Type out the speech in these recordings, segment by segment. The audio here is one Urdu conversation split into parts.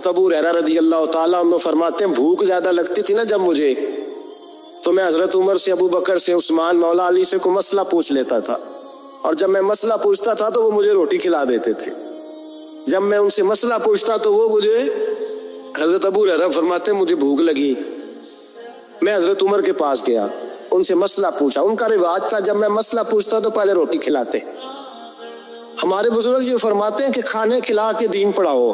ابو ہریرہ رضی اللہ تعالیٰ عنہ فرماتے ہیں بھوک زیادہ لگتی تھی نا جب مجھے، تو میں حضرت عمر سے، ابو بکر سے، عثمان مولا علی سے کوئی مسئلہ پوچھ لیتا تھا، اور جب میں مسئلہ پوچھتا تھا تو وہ مجھے روٹی کھلا دیتے تھے۔ جب میں ان سے مسئلہ پوچھتا تو وہ مجھے، حضرت ابو ہریرہ فرماتے ہیں مجھے بھوک لگی، میں حضرت عمر کے پاس گیا، ان سے مسئلہ پوچھا۔ ان کا رواج تھا جب میں مسئلہ پوچھتا تو پہلے روٹی کھلاتے۔ ہمارے بزرگ یہ فرماتے ہیں کہ کھانے کھلا کے دین پڑھاؤ،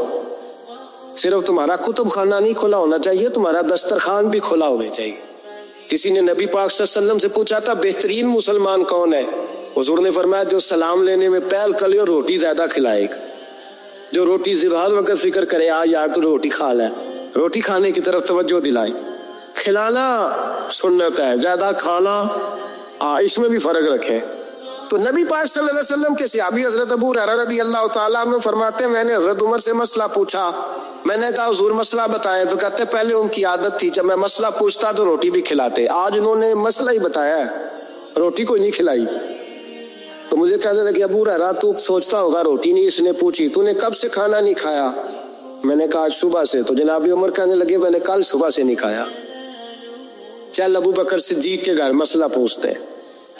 صرف تمہارا کتب خانہ نہیں کھلا ہونا چاہیے، تمہارا دسترخوان بھی کھلا ہونا چاہیے۔ کسی نے نبی پاک صلی اللہ علیہ وسلم سے پوچھا تھا بہترین مسلمان کون ہے؟ حضور نے فرمایا جو سلام لینے میں پہل کرے اور روٹی زیادہ کھلائے گا، جو روٹی ذبح وقت فکر کرے یار تو روٹی کھا لے، روٹی کھانے کی طرف توجہ دلائے۔ کھلانا سنت ہے، زیادہ کھانا اس میں بھی فرق رکھے۔ تو نبی پاک صلی اللہ علیہ وسلم کے صحابی حضرت ابو ہریرہ رضی اللہ تعالیٰ عنہ فرماتے ہیں میں نے حضرت عمر سے مسئلہ پوچھا، میں نے کہا حضور مسئلہ بتائیں، تو کہتے پہلے ان کی عادت تھی جب میں مسئلہ پوچھتا تو روٹی بھی کھلاتے، آج انہوں نے مسئلہ ہی بتایا ہے، روٹی کوئی نہیں کھلائی۔ تو مجھے کہنے لگے ابو ہریرہ تو سوچتا ہوگا روٹی نہیں اس نے پوچھی، تو نے کب سے کھانا نہیں کھایا؟ میں نے کہا آج صبح سے۔ تو جناب عمر کہنے لگے میں نے کل صبح سے نہیں کھایا۔ چل ابو بکر صدیق کے گھر مسئلہ پوچھتے ہیں،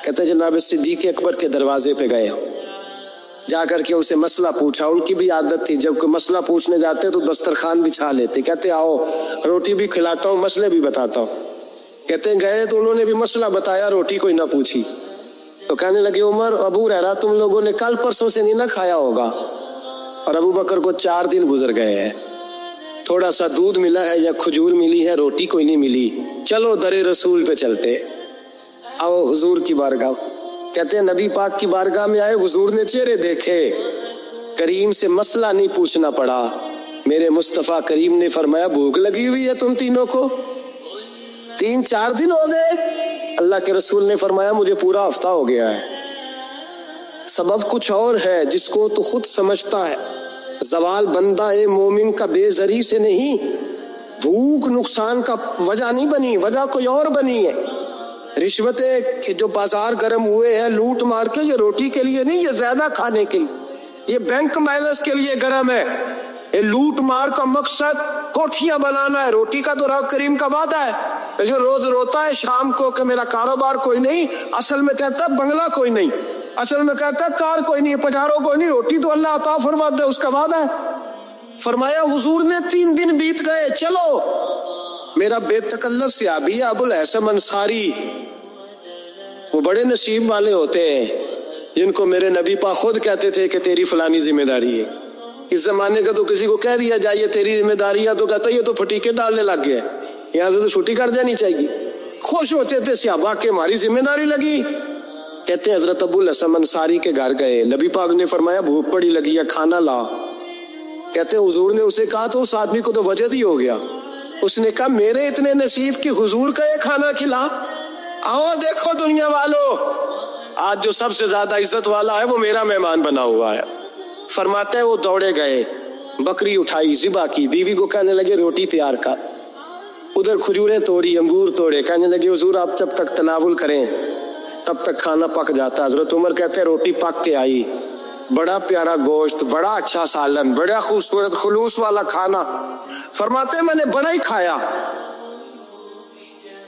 کہتے جناب صدیق اکبر کے دروازے پہ گئے، جا کر کے ان سے مسئلہ پوچھا۔ ان کی بھی عادت تھی جب کوئی مسئلہ پوچھنے جاتے تو دسترخوان بچھا لیتے، کہتے آؤ روٹی بھی کھلاتا ہوں مسئلے بھی بتاتا ہوں۔ کہتے ہیں گئے تو انہوں نے بھی مسئلہ بتایا، روٹی کوئی نہ پوچھی۔ تو کہنے لگے عمر ابو ہریرہ تم لوگوں نے کل پرسوں سے نہیں نہ کھایا ہوگا، اور ابو بکر کو 4 دن گزر گئے ہیں، تھوڑا سا دودھ ملا ہے یا کھجور ملی ہے، روٹی کوئی نہیں ملی، چلو در رسول پہ چلتے، آؤ حضور کی بارگاہ۔ کہتے ہیں نبی پاک کی بارگاہ میں آئے، حضور نے چہرے دیکھے، کریم سے مسئلہ نہیں پوچھنا پڑا، میرے مصطفیٰ کریم نے فرمایا بھوک لگی ہوئی ہے تم تینوں کو، 3-4 دن ہو گئے؟ اللہ کے رسول نے فرمایا مجھے پورا ہفتہ ہو گیا ہے۔ سبب کچھ اور ہے جس کو تو خود سمجھتا ہے، زوال بندہ مومن کا بے زری سے نہیں، بھوک نقصان کا وجہ نہیں بنی، وجہ کوئی اور بنی ہے۔ رشوتیں کہ جو بازار گرم ہوئے ہیں لوٹ مار کے، یہ روٹی کے لیے نہیں، یہ زیادہ کھانے کے لیے، یہ بینک بیلنس کے لیے گرم ہے۔ یہ لوٹ مار کا مقصد کوٹھیاں بنانا ہے، روٹی کا تو رب کریم کا وعدہ ہے۔ جو روز روتا ہے شام کو کہ میرا کاروبار کوئی نہیں، اصل میں کہتا ہے بنگلہ کوئی نہیں، اصل میں کہتا ہے کار کوئی نہیں، پجاروں کوئی نہیں، روٹی تو اللہ عطا فرماتا ہے، اس کا وعدہ ہے۔ فرمایا حضور نے 3 دن بیت گئے، چلو۔ میرا بے تکلف صحابی ابو الحسن انصاری، وہ بڑے نصیب والے ہوتے ہیں جن کو میرے نبی پاک خود کہتے تھے کہ تیری فلانی ذمہ داری ہے۔ اس زمانے کا تو کسی کو کہہ دیا جائے تیری ذمہ داری ہے تو کہتا یہ تو پھٹیکے ڈالنے لگ گیا، یہاں سے تو چھٹی کر جانی چاہیے۔ خوش ہوتے تھے صحابہ کہ ہماری ذمہ داری لگی۔ کہتے ہیں حضرت ابو الحسن انصاری کے گھر گئے، نبی پاک نے فرمایا بھوک بڑی لگی ہے کھانا لا۔ کہتے ہیں حضور نے اسے کہا تو اس آدمی کو تو وجد ہی ہو گیا، اس نے کہا میرے اتنے نصیب کہ حضور کا یہ کھانا کھلا۔ آؤ دیکھو دنیا والو، آج جو سب سے زیادہ عزت والا ہے وہ میرا مہمان بنا ہوا ہے۔ فرماتے ہیں وہ دوڑے گئے، بکری اٹھائی، ذبح کی، بیوی کو کہنے لگے روٹی تیار کر، ادھر کھجوریں توڑی، انگور توڑے، کہنے لگے حضور آپ جب تک تناول کریں تب تک کھانا پک جاتا۔ حضرت عمر کہتے ہیں روٹی پک کے آئی، بڑا پیارا گوشت، بڑا اچھا سالن، بڑا خوبصورت خلوص والا کھانا۔ فرماتے ہیں میں نے بڑا ہی کھایا۔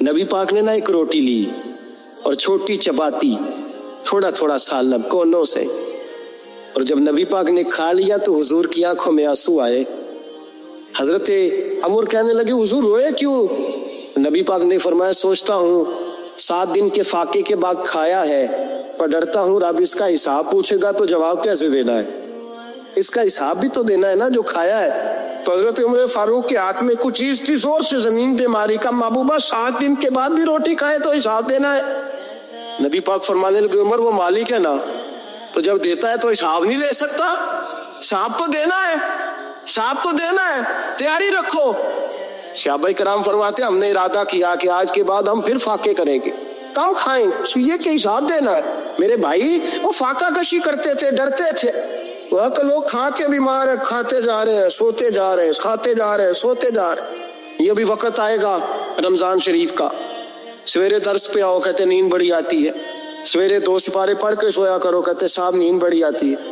نبی پاک نے نہ ایک روٹی لی اور چھوٹی چپاتی، تھوڑا تھوڑا سالن کونوں سے، اور جب نبی پاک نے کھا لیا تو حضور کی آنکھوں میں آنسو آئے۔ حضرت عمر کہنے لگے حضور روئے کیوں؟ نبی پاک نے فرمایا سوچتا ہوں 7 دن کے فاقے کے بعد کھایا ہے، پر ڈرتا ہوں رب اس کا حساب پوچھے گا تو جواب کیسے دینا ہے، اس کا حساب بھی تو دینا ہے نا جو کھایا ہے۔ تو حضرت عمر فاروق کے ہاتھ میں کچھ چیز تھی، زور سے زمین پہ ماری، کا محبوبہ 7 دن کے بعد بھی روٹی کھائے تو حساب دینا ہے۔ نبی پاک فرمانے لگے عمر وہ مالک ہے نا، تو جب دیتا ہے تو حساب نہیں لے سکتا، حساب تو دینا ہے، حساب تو دینا ہے، تیاری رکھو۔ صحابہ کرام فرماتے ہم نے ارادہ کیا کہ آج کے بعد ہم پھر فاقے کریں گے، کم کھائیں، یہ کہ حساب دینا ہے۔ میرے بھائی وہ فاقہ کشی کرتے تھے، ڈرتے تھے، وہاں کے لوگ کھا کے بیمار ہیں، کھاتے جا رہے ہیں، سوتے جا رہے ہیں، کھاتے جا رہے ہیں، سوتے جا رہے ہیں۔ یہ بھی وقت آئے گا رمضان شریف کا، سویرے درس پہ آؤ کہتے نیند بڑی آتی ہے، سویرے 2 سپارے پڑھ کے سویا کرو کہتے صاحب نیند بڑی آتی ہے،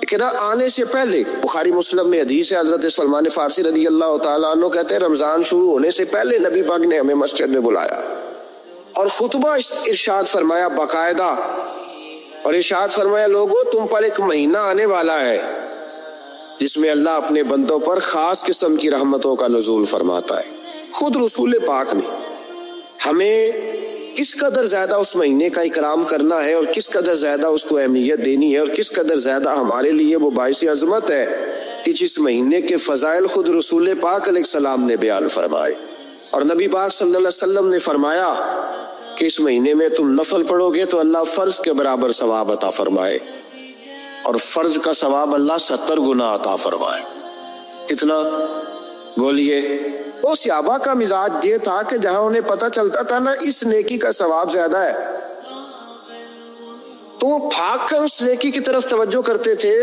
کہ آنے سے پہلے بخاری مسلم میں حدیث ہے، حضرت سلمان فارسی رضی اللہ تعالیٰ عنہ کہتے ہیں رمضان شروع ہونے سے پہلے نبی پاک نے ہمیں مسجد میں بلایا اور خطبہ ارشاد فرمایا باقاعدہ، اور ارشاد فرمایا لوگوں تم پر ایک مہینہ آنے والا ہے جس میں اللہ اپنے بندوں پر خاص قسم کی رحمتوں کا نزول فرماتا ہے۔ خود رسول پاک نے ہمیں کس قدر زیادہ اس مہینے کا اکرام کرنا ہے اور کس قدر زیادہ اس کو اہمیت دینی ہے اور کس قدر زیادہ ہمارے لیے وہ باعث عظمت ہے کہ جس مہینے کے فضائل خود رسول پاک علیہ السلام نے بیان فرمائے۔ اور نبی پاک صلی اللہ علیہ وسلم نے فرمایا کہ اس مہینے میں تم نفل پڑھو گے تو اللہ فرض کے برابر ثواب عطا فرمائے، اور فرض کا ثواب اللہ 70 گنا عطا فرمائے۔ کتنا بولیے؟ وہ صحابہ کا مزاج یہ تھا کہ جہاں انہیں پتہ چلتا تھا نا اس نیکی کا ثواب زیادہ ہے تو وہ بھاگ کر اس نیکی کی طرف توجہ کرتے تھے۔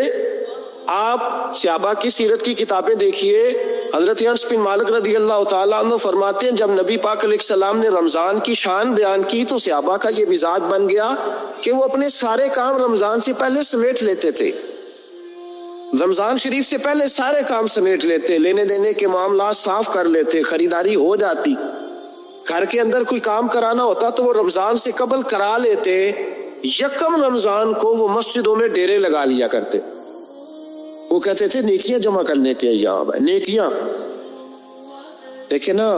آپ صحابہ کی سیرت کی کتابیں دیکھیے، حضرت انس بن مالک رضی اللہ تعالیٰ عنہ فرماتے ہیں جب نبی پاک علیہ السلام نے رمضان کی شان بیان کی تو صحابہ کا یہ مزاج بن گیا کہ وہ اپنے سارے کام رمضان سے پہلے سمیٹ لیتے تھے، رمضان شریف سے پہلے سارے کام سمیٹ لیتے، لینے دینے کے معاملات صاف کر لیتے، خریداری ہو جاتی، گھر کے اندر کوئی کام کرانا ہوتا تو وہ رمضان سے قبل کرا لیتے، یکم رمضان کو وہ مسجدوں میں ڈیرے لگا لیا کرتے۔ وہ کہتے تھے نیکیاں جمع کرنے کے ایام ہے، نیکیاں۔ دیکھیں نا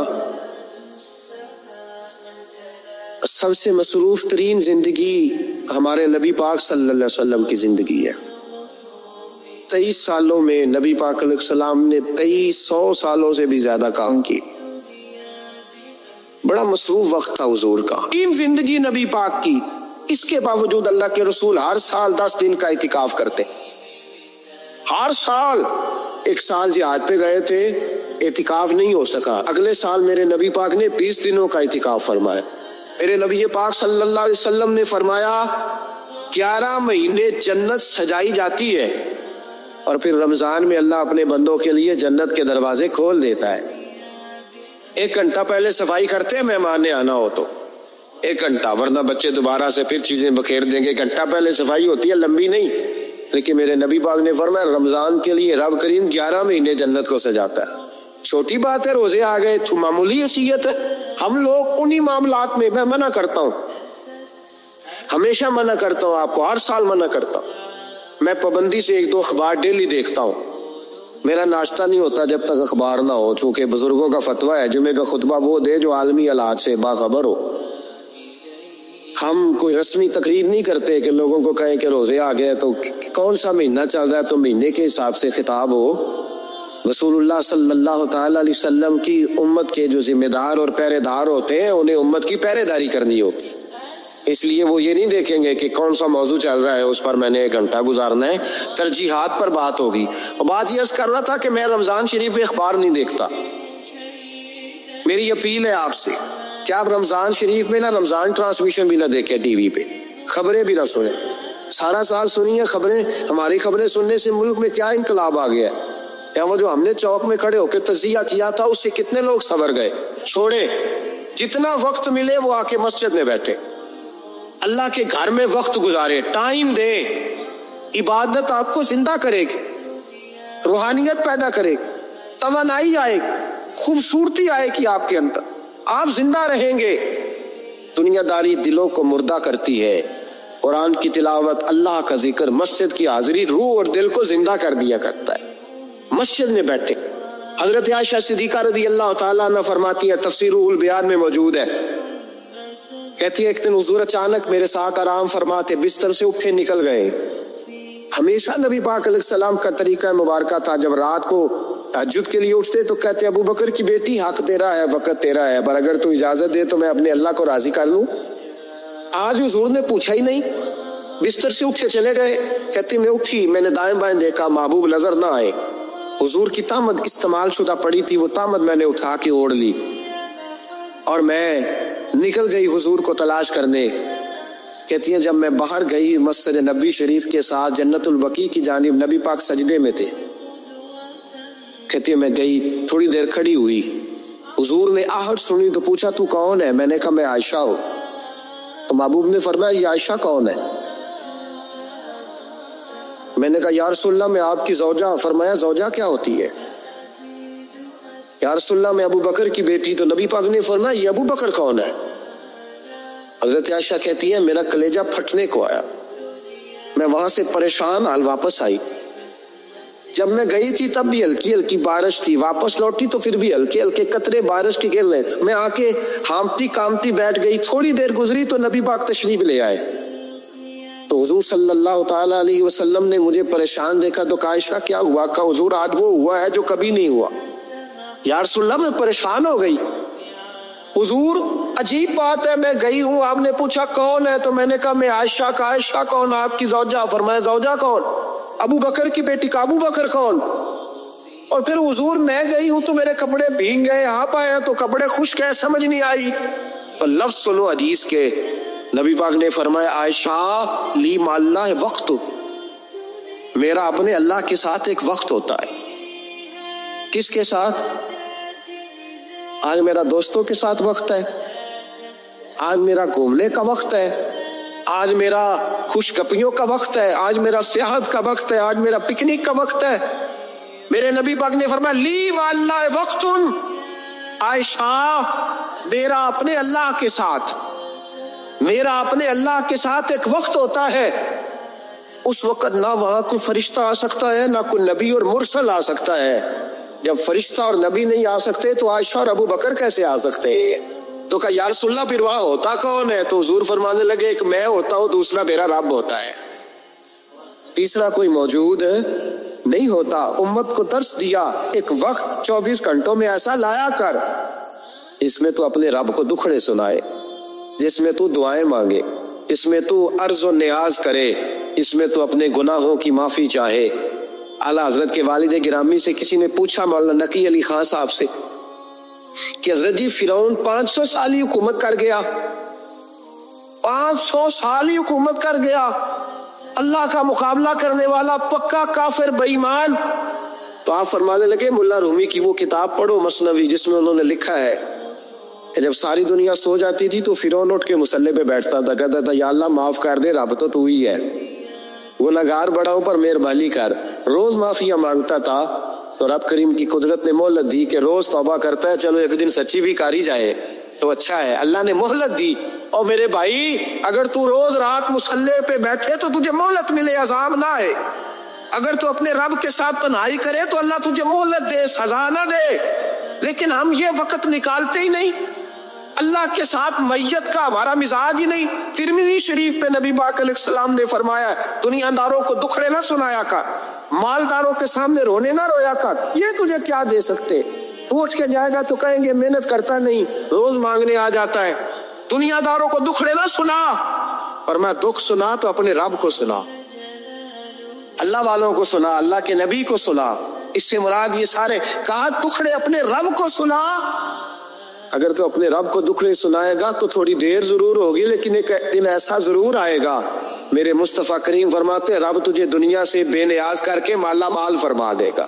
سب سے مصروف ترین زندگی ہمارے نبی پاک صلی اللہ علیہ وسلم کی زندگی ہے۔ 23 سالوں میں نبی پاک علیہ السلام نے 2300 سالوں سے بھی زیادہ کام کی، بڑا مصروف وقت تھا حضور کا، تین زندگی نبی پاک کی۔ اس کے باوجود اللہ کے رسول ہر سال 10 دن کا اعتکاف کرتے، ہر سال۔ ایک سال جہاد پہ گئے تھے، اعتکاف نہیں ہو سکا، اگلے سال میرے نبی پاک نے 20 دنوں کا اعتکاف فرمایا۔ میرے نبی پاک صلی اللہ علیہ وسلم نے فرمایا 11 مہینے جنت سجائی جاتی ہے اور پھر رمضان میں اللہ اپنے بندوں کے لیے جنت کے دروازے کھول دیتا ہے۔ 1 گھنٹہ پہلے صفائی کرتے ہیں مہمان نے آنا ہو تو 1 گھنٹہ، ورنہ بچے دوبارہ سے پھر چیزیں بکھیر دیں گے۔ 1 گھنٹہ پہلے صفائی ہوتی ہے، لمبی نہیں، لیکن میرے نبی پاک نے فرمایا رمضان کے لیے رب کریم 11 مہینے جنت کو سجاتا ہے۔ چھوٹی بات ہے، روزے آ گئے تو معمولی حیثیت ہے۔ ہم لوگ انہی معاملات میں، میں منع کرتا ہوں، ہمیشہ منع کرتا ہوں، آپ کو ہر سال منع کرتا ہوں، میں پابندی سے 1-2 اخبار ڈیلی دیکھتا ہوں، میرا ناشتہ نہیں ہوتا جب تک اخبار نہ ہو، چونکہ بزرگوں کا فتویٰ ہے جمعے کا خطبہ وہ دے جو عالمی حالات سے باخبر ہو۔ ہم کوئی رسمی تقریر نہیں کرتے کہ لوگوں کو کہیں کہ روزے آ گئے تو کون سا مہینہ چل رہا ہے تو مہینے کے حساب سے خطاب ہو۔ رسول اللہ صلی اللہ تعالیٰ علیہ وسلم کی امت کے جو ذمہ دار اور پہرے دار ہوتے ہیں انہیں امت کی پہرے داری کرنی ہوتی، اس لیے وہ یہ نہیں دیکھیں گے کہ کون سا موضوع چل رہا ہے اس پر میں نے 1 گھنٹہ گزارنا ہے، ترجیحات پر بات ہوگی۔ اور بات یہ عرض کر رہا تھا کہ میں رمضان شریف میں اخبار نہیں دیکھتا، میری اپیل ہے آپ سے کہ آپ رمضان شریف میں نہ رمضان ٹرانسمیشن بھی نہ دیکھیں، ٹی وی پہ خبریں بھی نہ سنیں، سارا سال سنیے خبریں۔ ہماری خبریں سننے سے ملک میں کیا انقلاب آ گیا ہے، یا وہ جو ہم نے چوک میں کھڑے ہو کے تجزیہ کیا تھا اس سے کتنے لوگ سنور گئے۔ چھوڑے، جتنا وقت ملے وہ آ کے مسجد میں بیٹھے، اللہ کے گھر میں وقت گزارے، ٹائم دے، عبادت آپ کو زندہ کرے گی، روحانیت پیدا کرے گی، توانائی آئے گی، خوبصورتی آئے گی آپ کے اندر، آپ زندہ رہیں گے۔ دنیا داری دلوں کو مردہ کرتی ہے، قرآن کی تلاوت، اللہ کا ذکر، مسجد کی حاضری روح اور دل کو زندہ کر دیا کرتا ہے۔ مسجد میں بیٹھے، حضرت عائشہ صدیقہ رضی اللہ تعالیٰ عنہ فرماتی ہے، تفسیر روح البیان میں موجود ہے، کہتی ہے ایک دن حضور اچانک میرے ساتھ آرام فرماتے بستر سے اٹھے نکل گئے۔ ہمیشہ نبی پاک علیہ السلام کا طریقہ مبارکہ تھا جب رات کو تہجد کے لیے اٹھتے تو کہتے ابو بکر کی بیٹی حق تیرا ہے، وقت تیرا ہے، پر اگر تو اجازت دے تو میں اپنے اللہ کو راضی کر لوں۔ آج حضور نے پوچھا ہی نہیں، بستر سے اٹھ کے چلے گئے۔ کہتی میں اٹھی، میں نے دائیں بائیں دیکھا، محبوب نظر نہ آئے۔ حضور کی تامد استعمال شدہ پڑی تھی، وہ تامد میں نے اٹھا کے اوڑھ لی اور میں نکل گئی حضور کو تلاش کرنے۔ کہتی ہیں جب میں باہر گئی مسجد نبی شریف کے ساتھ جنت البقیع کی جانب، نبی پاک سجدے میں تھے۔ کہتی ہے میں گئی، تھوڑی دیر کھڑی ہوئی، حضور نے آہٹ سنی تو پوچھا تو کون ہے؟ میں نے کہا میں عائشہ ہوں۔ تو محبوب نے فرمایا یہ عائشہ کون ہے؟ میں نے کہا یا رسول اللہ میں آپ کی زوجہ. فرمایا زوجہ کیا ہوتی ہے؟ یا رسول اللہ میں ابو بکر کی بیٹی. تو نبی پاک نے فرمایا یہ ابو بکر کون ہے؟ حضرت عائشہ کہتی ہے میرا کلیجہ پھٹنے کو آیا. میں وہاں سے پریشان حال واپس آئی. جب میں گئی تھی تب بھی ہلکی ہلکی بارش تھی, واپس لوٹی تو پھر بھی ہلکے ہلکے قطرے بارش کی گر رہے. میں آ کے ہامتی کامتی بیٹھ گئی. تھوڑی دیر گزری تو نبی پاک تشریف لے آئے. تو حضور صلی اللہ تعالیٰ علیہ وسلم نے مجھے پریشان دیکھا تو کہا عائشہ کیا ہوا؟ کہا حضور آج وہ ہوا ہے جو کبھی نہیں ہوا. یا رسول اللہ میں پریشان ہو گئی. حضور عجیب بات ہے, میں گئی ہوں, آپ نے پوچھا کون ہے تو میں نے کہا میں عائشہ. کا عائشہ کون؟ آپ کی زوجہ. فرمایا زوجہ کون؟ ابو بکر کی بیٹی. کا ابو بکر کون؟ اور پھر حضور میں گئی ہوں تو میرے کپڑے بھیگ گئے, آپ آئے تو کپڑے خشک ہے, سمجھ نہیں آئی. پر لفظ سنو حدیث کے. نبی پاک نے فرمایا عائشہ لی مع اللہ وقت, میرا اپنے اللہ کے ساتھ ایک وقت ہوتا ہے. کس کے ساتھ؟ آج میرا دوستوں کے ساتھ وقت ہے, آج میرا گھومنے کا وقت ہے, آج میرا خوش گپیوں کا وقت ہے, آج میرا سیاحت کا وقت ہے, آج میرا پکنک کا وقت ہے. میرے نبی پاک نے فرمایا لی واللہ وقت, عائشہ میرا اپنے اللہ کے ساتھ, میرا اپنے اللہ کے ساتھ ایک وقت ہوتا ہے. اس وقت نہ وہاں کوئی فرشتہ آ سکتا ہے نہ کوئی نبی اور مرسل آ سکتا ہے. جب فرشتہ اور نبی نہیں آ سکتے تو عائشہ اور ابو بکر کیسے آ سکتے ہیں؟ تو کہا یا رسول اللہ پھر وہاں ہوتا کون ہے؟ تو حضور فرمانے لگے ایک میں ہوتا ہوں, دوسرا میرا رب ہوتا ہے, تیسرا کوئی موجود نہیں ہوتا. امت کو درس دیا ایک وقت 24 گھنٹوں میں ایسا لایا کر اس میں تو اپنے رب کو دکھڑے سنائے, جس میں تو دعائیں مانگے, اس میں تو عرض و نیاز کرے, اس میں تو اپنے گناہوں کی معافی چاہے. اعلیٰ حضرت کے والد گرامی سے کسی نے پوچھا مولانا نقی علی خان صاحب سے کہ حضرت جی فرعون 500 سال ہی حکومت کر گیا, 500 سال ہی حکومت کر گیا, اللہ کا مقابلہ کرنے والا پکا کافر بے ایمان. تو آپ فرمانے لگے ملا رومی کی وہ کتاب پڑھو مثنوی, جس میں انہوں نے لکھا ہے کہ جب ساری دنیا سو جاتی تھی تو فرعون اٹھ کے مصلے پہ بیٹھتا تھا, کہتا تھا یا اللہ معاف کر دے, رب تو ہی ہے, گنہگار بڑا ہوں پر مہربانی کر. روز معافیاں مانگتا تھا تو رب کریم کی قدرت نے مہلت دی کہ روز توبہ کرتا ہے, چلو ایک دن سچی بھی کاری جائے تو اچھا ہے. اللہ نے مہلت دی. اور میرے بھائی اگر تو روز رات مصلے پہ بیٹھے تو تجھے مہلت ملے, عذاب نہ آئے. اگر تو اپنے رب کے ساتھ تنہائی کرے تو اللہ تجھے مہلت دے, سزا نہ دے. لیکن ہم یہ وقت نکالتے ہی نہیں. اللہ کے ساتھ میت کا ہمارا مزاج ہی نہیں. ترمذی شریف پہ نبی پاک علیہ السلام نے فرمایا دنیا داروں کو دکھڑے نہ سنایا کر, مالداروں کے سامنے رونے نہ رویا کر, یہ تجھے کیا دے سکتے. پوچھ کے جائے گا تو کہیں گے محنت کرتا نہیں, روز مانگنے آ جاتا ہے. دنیا داروں کو دکھڑے نہ سنا, اور میں دکھ سنا تو اپنے رب کو سنا, اللہ والوں کو سنا, اللہ کے نبی کو سنا. اس سے مراد یہ سارے کہا دکھڑے اپنے رب کو سنا. اگر تو اپنے رب کو دکھڑے سنائے گا تو تھوڑی دیر ضرور ہوگی, لیکن ایک دن ایسا ضرور آئے گا. میرے مصطفیٰ کریم فرماتے رب تجھے دنیا سے بے نیاز کر کے مالا مال فرما دے گا.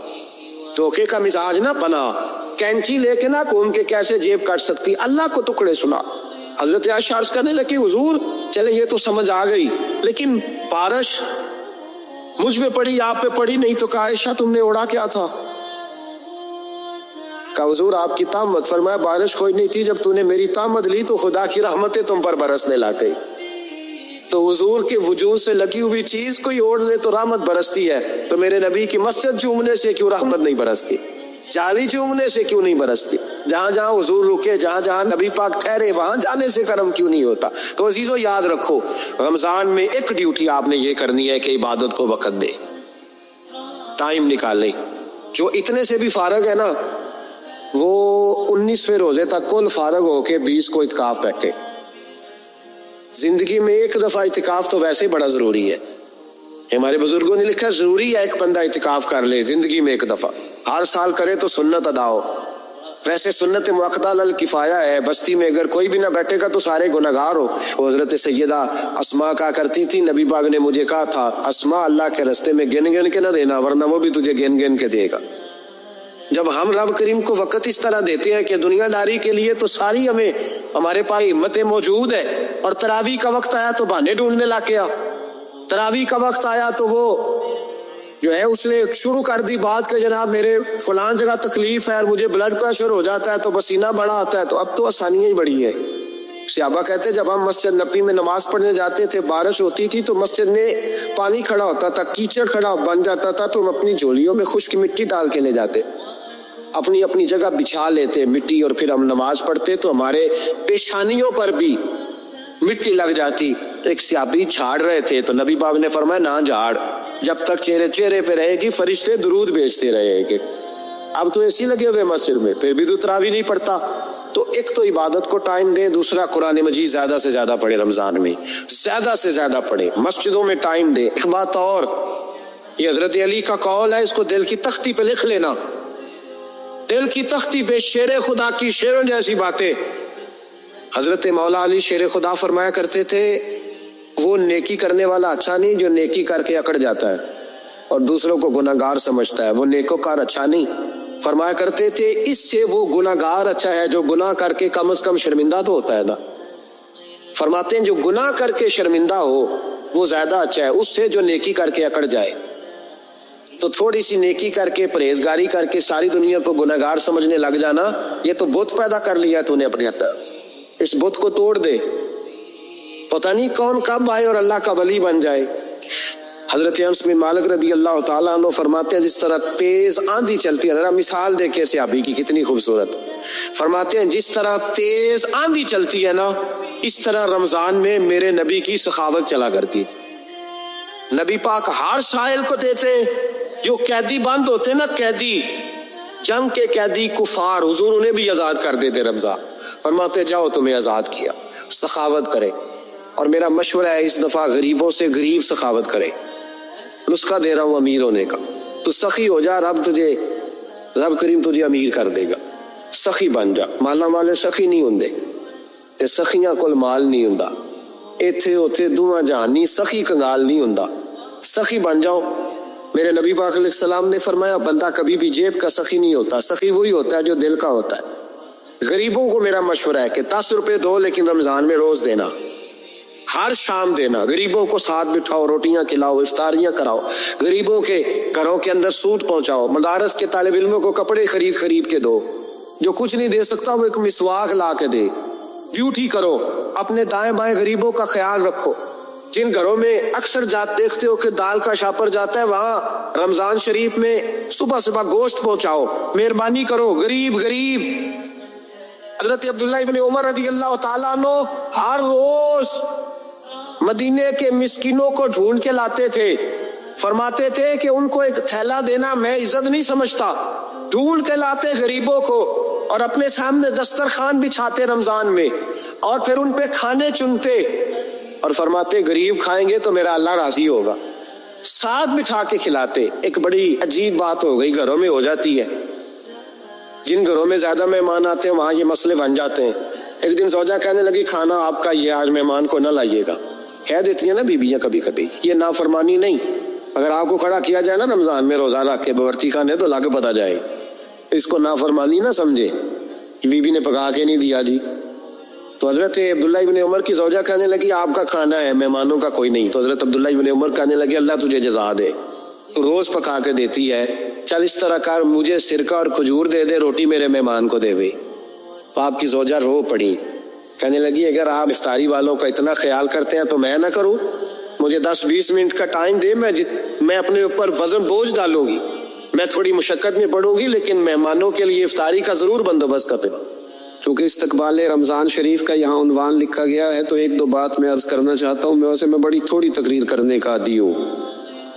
دھوکے کا مزاج نہ بنا, کینچی لے کے نہ گھوم کے کیسے جیب کاٹ سکتی, اللہ کو ٹکڑے سنا. حضرت عائشہ عرض کرنے لگی حضور چلے یہ تو سمجھ آ گئی, لیکن بارش مجھ پہ پڑی آپ پہ پڑی نہیں. تو کہا عائشہ تم نے اڑا کیا تھا؟ کہا حضور آپ کی تامت. فرمایا بارش کوئی نہیں تھی, جب تو نے میری تامت لی تو خدا کی رحمتیں تم پر برسنے لگ گئی. تو حضور کے وجود سے لگی ہوئی چیز کوئی اوڑھ لے تو رحمت برستی ہے, تو میرے نبی کی مسجد چومنے سے کیوں رحمت نہیں برستی, چالی چومنے سے کیوں نہیں برستی, جہاں جہاں حضور رکے, جہاں جہاں نبی پاک ٹھہرے وہاں جانے سے کرم کیوں نہیں ہوتا. تو عزیزو یاد رکھو رمضان میں ایک ڈیوٹی آپ نے یہ کرنی ہے کہ عبادت کو وقت دے, ٹائم نکال لیں. جو اتنے سے بھی فارغ ہے نا وہ 19ویں روزے تک کل فارغ ہو کے 20 کو اعتکاف بیٹھے. زندگی میں ایک دفعہ اعتکاف تو ویسے بڑا ضروری ہے. ہمارے بزرگوں نے لکھا ضروری ہے ایک بندہ اعتکاف کر لے زندگی میں ایک دفعہ, ہر سال کرے تو سنت ادا ہو. ویسے سنت مؤکدہ الکفایہ ہے, بستی میں اگر کوئی بھی نہ بیٹھے گا تو سارے گنہگار ہو. حضرت سیدہ اسماء کہا کرتی تھی نبی پاک نے مجھے کہا تھا اسماء اللہ کے راستے میں گن گن کے نہ دینا ورنہ وہ بھی تجھے گن گن کے دے گا. جب ہم رب کریم کو وقت اس طرح دیتے ہیں کہ دنیا داری کے لیے تو ساری ہمارے پاس ہمتیں موجود ہے, اور تراویح کا وقت آیا تو بہانے ڈھونڈنے لگ گیا, تراویح کا وقت آیا تو وہ جو ہے اس نے شروع کر دی بات کہ جناب میرے فلان جگہ تکلیف ہے اور مجھے بلڈ پریشر ہو جاتا ہے تو پسینہ بڑا آتا ہے، تو اب تو آسانیاں ہی بڑی ہے۔ صحابہ کہتے جب ہم مسجد نبوی میں نماز پڑھنے جاتے تھے، بارش ہوتی تھی تو مسجد میں پانی کھڑا ہوتا تھا، کیچڑ کھڑا بن جاتا تھا، تو ہم اپنی جھولیوں میں خشک مٹی ڈال کے لے جاتے، اپنی اپنی جگہ بچھا لیتے مٹی، اور پھر ہم نماز پڑھتے تو ہمارے پیشانیوں پر بھی مٹی لگ جاتی۔ ایک صحابی جھاڑ رہے تھے تو نبی پاک نے فرمایا نہ جھاڑ، جب تک چہرے پہ رہے گی فرشتے درود بھیجتے رہے گے۔ اب تو ایسی لگے ہوئے مسجد میں، پھر بھی تو تراویح نہیں پڑھتا۔ تو ایک تو عبادت کو ٹائم دے، دوسرا قرآن مجید زیادہ سے زیادہ پڑھے، رمضان میں زیادہ سے زیادہ پڑھے، مسجدوں میں ٹائم دے۔ ایک بات اور، یہ حضرت علی کا قول ہے، اس کو دل کی تختی پہ لکھ لینا، دل کی تختی پہ شیر خدا کی شیروں جیسی باتیں۔ حضرت مولا علی شیر خدا فرمایا کرتے تھے، وہ نیکی کرنے والا اچھا نہیں جو نیکی کر کے اکڑ جاتا ہے اور دوسروں کو گناہگار سمجھتا ہے، وہ نیکوکار اچھا نہیں۔ فرمایا کرتے تھے اس سے وہ گناہگار اچھا ہے جو گناہ کر کے کم از کم شرمندہ تو ہوتا ہے نا۔ فرماتے ہیں جو گناہ کر کے شرمندہ ہو وہ زیادہ اچھا ہے اس سے جو نیکی کر کے اکڑ جائے۔ تو تھوڑی سی نیکی کر کے پرہیزگاری کر کے ساری دنیا کو گناہگار سمجھنے لگ جانا، یہ تو بت پیدا کر لیا تو نے اپنے اندر، اس بت کو توڑ دے، پتہ نہیں کون کب آئے اور اللہ کا ولی بن جائے۔ حضرت انس بن مالک رضی اللہ تعالیٰ عنہ فرماتے ہیں جس طرح تیز آندھی چلتی ہے، ذرا مثال دیکھیں صحابی کی کتنی خوبصورت، فرماتے ہیں جس طرح تیز آندھی چلتی ہے نا، اس طرح رمضان میں میرے نبی کی سخاوت چلا کرتی تھی۔ نبی پاک ہر سائل کو دیتے، جو قیدی بند ہوتے نا، قیدی جنگ کے قیدی کفار، حضور انہیں بھی آزاد کر دیتے رمضان، فرماتے جاؤ تمہیں آزاد کیا، سخاوت کرے۔ اور میرا مشورہ ہے اس دفعہ غریبوں سے غریب سخاوت کرے، نسخہ دے رہا ہوں امیر ہونے کا، تو سخی ہو جا، رب کریم تجھے امیر کر دے گا، سخی بن جا۔ مالا والے سخی نہیں ہوندے تے سخیاں کول مال نہیں ہوندا، ایتھے اوتھے دوواں جہان نہیں، سخی کنگال نہیں ہوندا، سخی بن جاؤ۔ میرے نبی پاک علیہ السلام نے فرمایا بندہ کبھی بھی جیب کا سخی نہیں ہوتا، سخی وہی ہوتا ہے جو دل کا ہوتا ہے۔ غریبوں کو میرا مشورہ ہے کہ 10 روپے دو لیکن رمضان میں روز دینا، ہر شام دینا، غریبوں کو ساتھ بٹھاؤ، روٹیاں کھلاؤ، افطاریاں کراؤ، غریبوں کے گھروں کے اندر سوٹ پہنچاؤ، مدارس کے طالب علموں کو کپڑے خرید کے دو، جو کچھ نہیں دے سکتا وہ ایک مسواک لا کے دے، ڈیوٹی کرو، اپنے دائیں بائیں غریبوں کا خیال رکھو۔ جن گھروں میں اکثر دیکھتے ہو کہ دال کا شاپر جاتا ہے، وہاں رمضان شریف میں صبح صبح گوشت پہنچاؤ، مہربانی کرو، غریب حضرت عبداللہ ابن عمر رضی اللہ تعالیٰ عنہ ہر روز مدینے کے مسکینوں کو ڈھونڈ کے لاتے تھے، فرماتے تھے کہ ان کو ایک تھیلا دینا میں عزت نہیں سمجھتا، ڈھونڈ کے لاتے غریبوں کو اور اپنے سامنے دسترخوان بچھاتے رمضان میں، اور پھر ان پہ کھانے چنتے اور فرماتے غریب کھائیں گے تو میرا اللہ راضی ہوگا، ساتھ بٹھا کے کھلاتے۔ ایک بڑی عجیب بات ہو گئی گھروں میں ہو جاتی ہے، جن گھروں میں زیادہ مہمان آتے ہیں وہاں یہ مسئلے بن جاتے ہیں۔ ایک دن زوجہ کہنے لگی کھانا آپ کا یہ آج مہمان کو نہ لائیے گا، کہہ دیتی ہیں نا بیویاں کبھی کبھی، یہ نافرمانی نہیں، اگر آپ کو کھڑا کیا جائے نا رمضان میں روزہ رکھ کے باورچی خانے تو لاگے پتہ جائے، اس کو نافرمانی نہ سمجھے، بیوی نے پکا کے نہیں دیا جی۔ تو حضرت عبداللہ ابن عمر کی زوجہ کہنے لگی آپ کا کھانا ہے مہمانوں کا کوئی نہیں، تو حضرت عبداللہ ابن عمر کہنے لگے اللہ تجھے جزا دے، تو روز پکا کے دیتی ہے، چل اس طرح کر مجھے سرکہ اور کھجور دے دے، روٹی میرے مہمان کو دے دے۔ تو آپ کی زوجہ رو پڑی، کہنے لگی اگر آپ افطاری والوں کا اتنا خیال کرتے ہیں تو میں نہ کروں، مجھے 10-20 منٹ کا ٹائم دے، میں اپنے اوپر وزن بوجھ ڈالوں گی، میں تھوڑی مشقت میں پڑوں گی لیکن مہمانوں کے لیے افطاری کا ضرور بندوبست کرتے۔ چونکہ استقبال رمضان شریف کا یہاں عنوان لکھا گیا ہے تو ایک دو بات میں عرض کرنا چاہتا ہوں، ویسے میں بڑی تھوڑی تقریر کرنے کا عادی ہوں،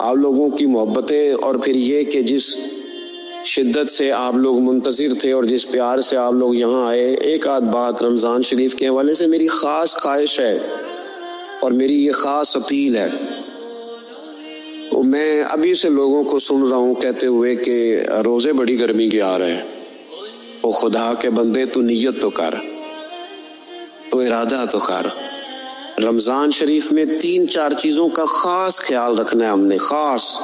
آپ لوگوں کی محبتیں اور پھر یہ کہ جس شدت سے آپ لوگ منتظر تھے اور جس پیار سے آپ لوگ یہاں آئے، ایک آدھ بات رمضان شریف کے حوالے سے میری خاص خواہش ہے اور میری یہ خاص اپیل ہے۔ میں ابھی سے لوگوں کو سن رہا ہوں کہتے ہوئے کہ روزے بڑی گرمی کے آ رہے ہیں، او خدا کے بندے تو نیت تو کر، تو ارادہ تو کر۔ رمضان شریف میں 3-4 چیزوں کا خاص خیال رکھنا ہے ہم نے، خاص۔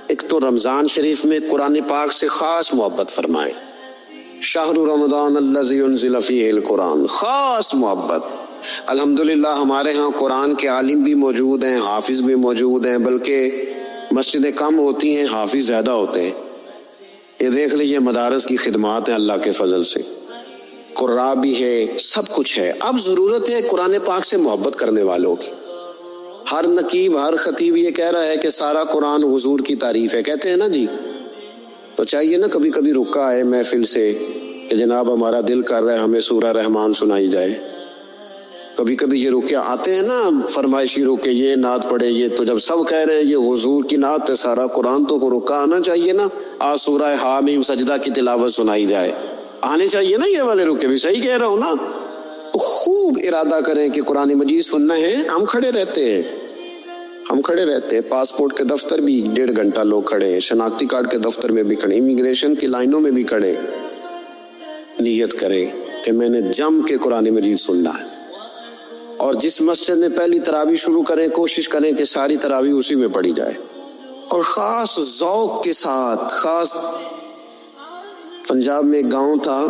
ایک تو رمضان شریف میں قرآن پاک سے خاص محبت فرمائے، شہر رمضان الذی انزل فیہ القرآن، خاص محبت۔ الحمدللہ ہمارے ہاں قرآن کے عالم بھی موجود ہیں، حافظ بھی موجود ہیں، بلکہ مسجدیں کم ہوتی ہیں، حافظ زیادہ ہوتے ہیں۔ یہ دیکھ لیجیے مدارس کی خدمات ہیں اللہ کے فضل سے، قراء بھی ہے، سب کچھ ہے۔ اب ضرورت ہے قرآن پاک سے محبت کرنے والوں کی۔ ہر نقیب، ہر خطیب یہ کہہ رہا ہے کہ سارا قرآن حضور کی تعریف ہے، کہتے ہیں نا جی، تو چاہیے نا کبھی کبھی رکا ہے محفل سے کہ جناب ہمارا دل کر رہا ہے ہمیں سورہ رحمان سنائی جائے۔ کبھی کبھی یہ رکے آتے ہیں نا فرمائشی رکے، یہ نعت پڑھے، یہ تو جب سب کہہ رہے ہیں یہ حضور کی نعت ہے سارا قرآن، تو کو رکا آنا چاہیے نا، آج سورہ حامیم سجدہ کی تلاوت سنائی جائے، آنے چاہیے نا یہ والے رکے بھی، صحیح کہہ رہا ہوں نا؟ تو خوب ارادہ کریں کہ قرآن مجید سننا ہے۔ ہم کھڑے رہتے ہیں، پاسپورٹ کے دفتر بھی 1.5 گھنٹہ لوگ کھڑے ہیں، شناختی کارڈ کے دفتر میں بھی کھڑے، امیگریشن کی لائنوں میں بھی کھڑے۔ نیت کریں کہ میں نے جم کے قرآن مجید سننا ہے، اور جس مسجد میں پہلی تراویح شروع کریں کوشش کریں کہ ساری تراویح اسی میں پڑھی جائے، اور خاص ذوق کے ساتھ۔ خاص پنجاب میں ایک گاؤں تھا،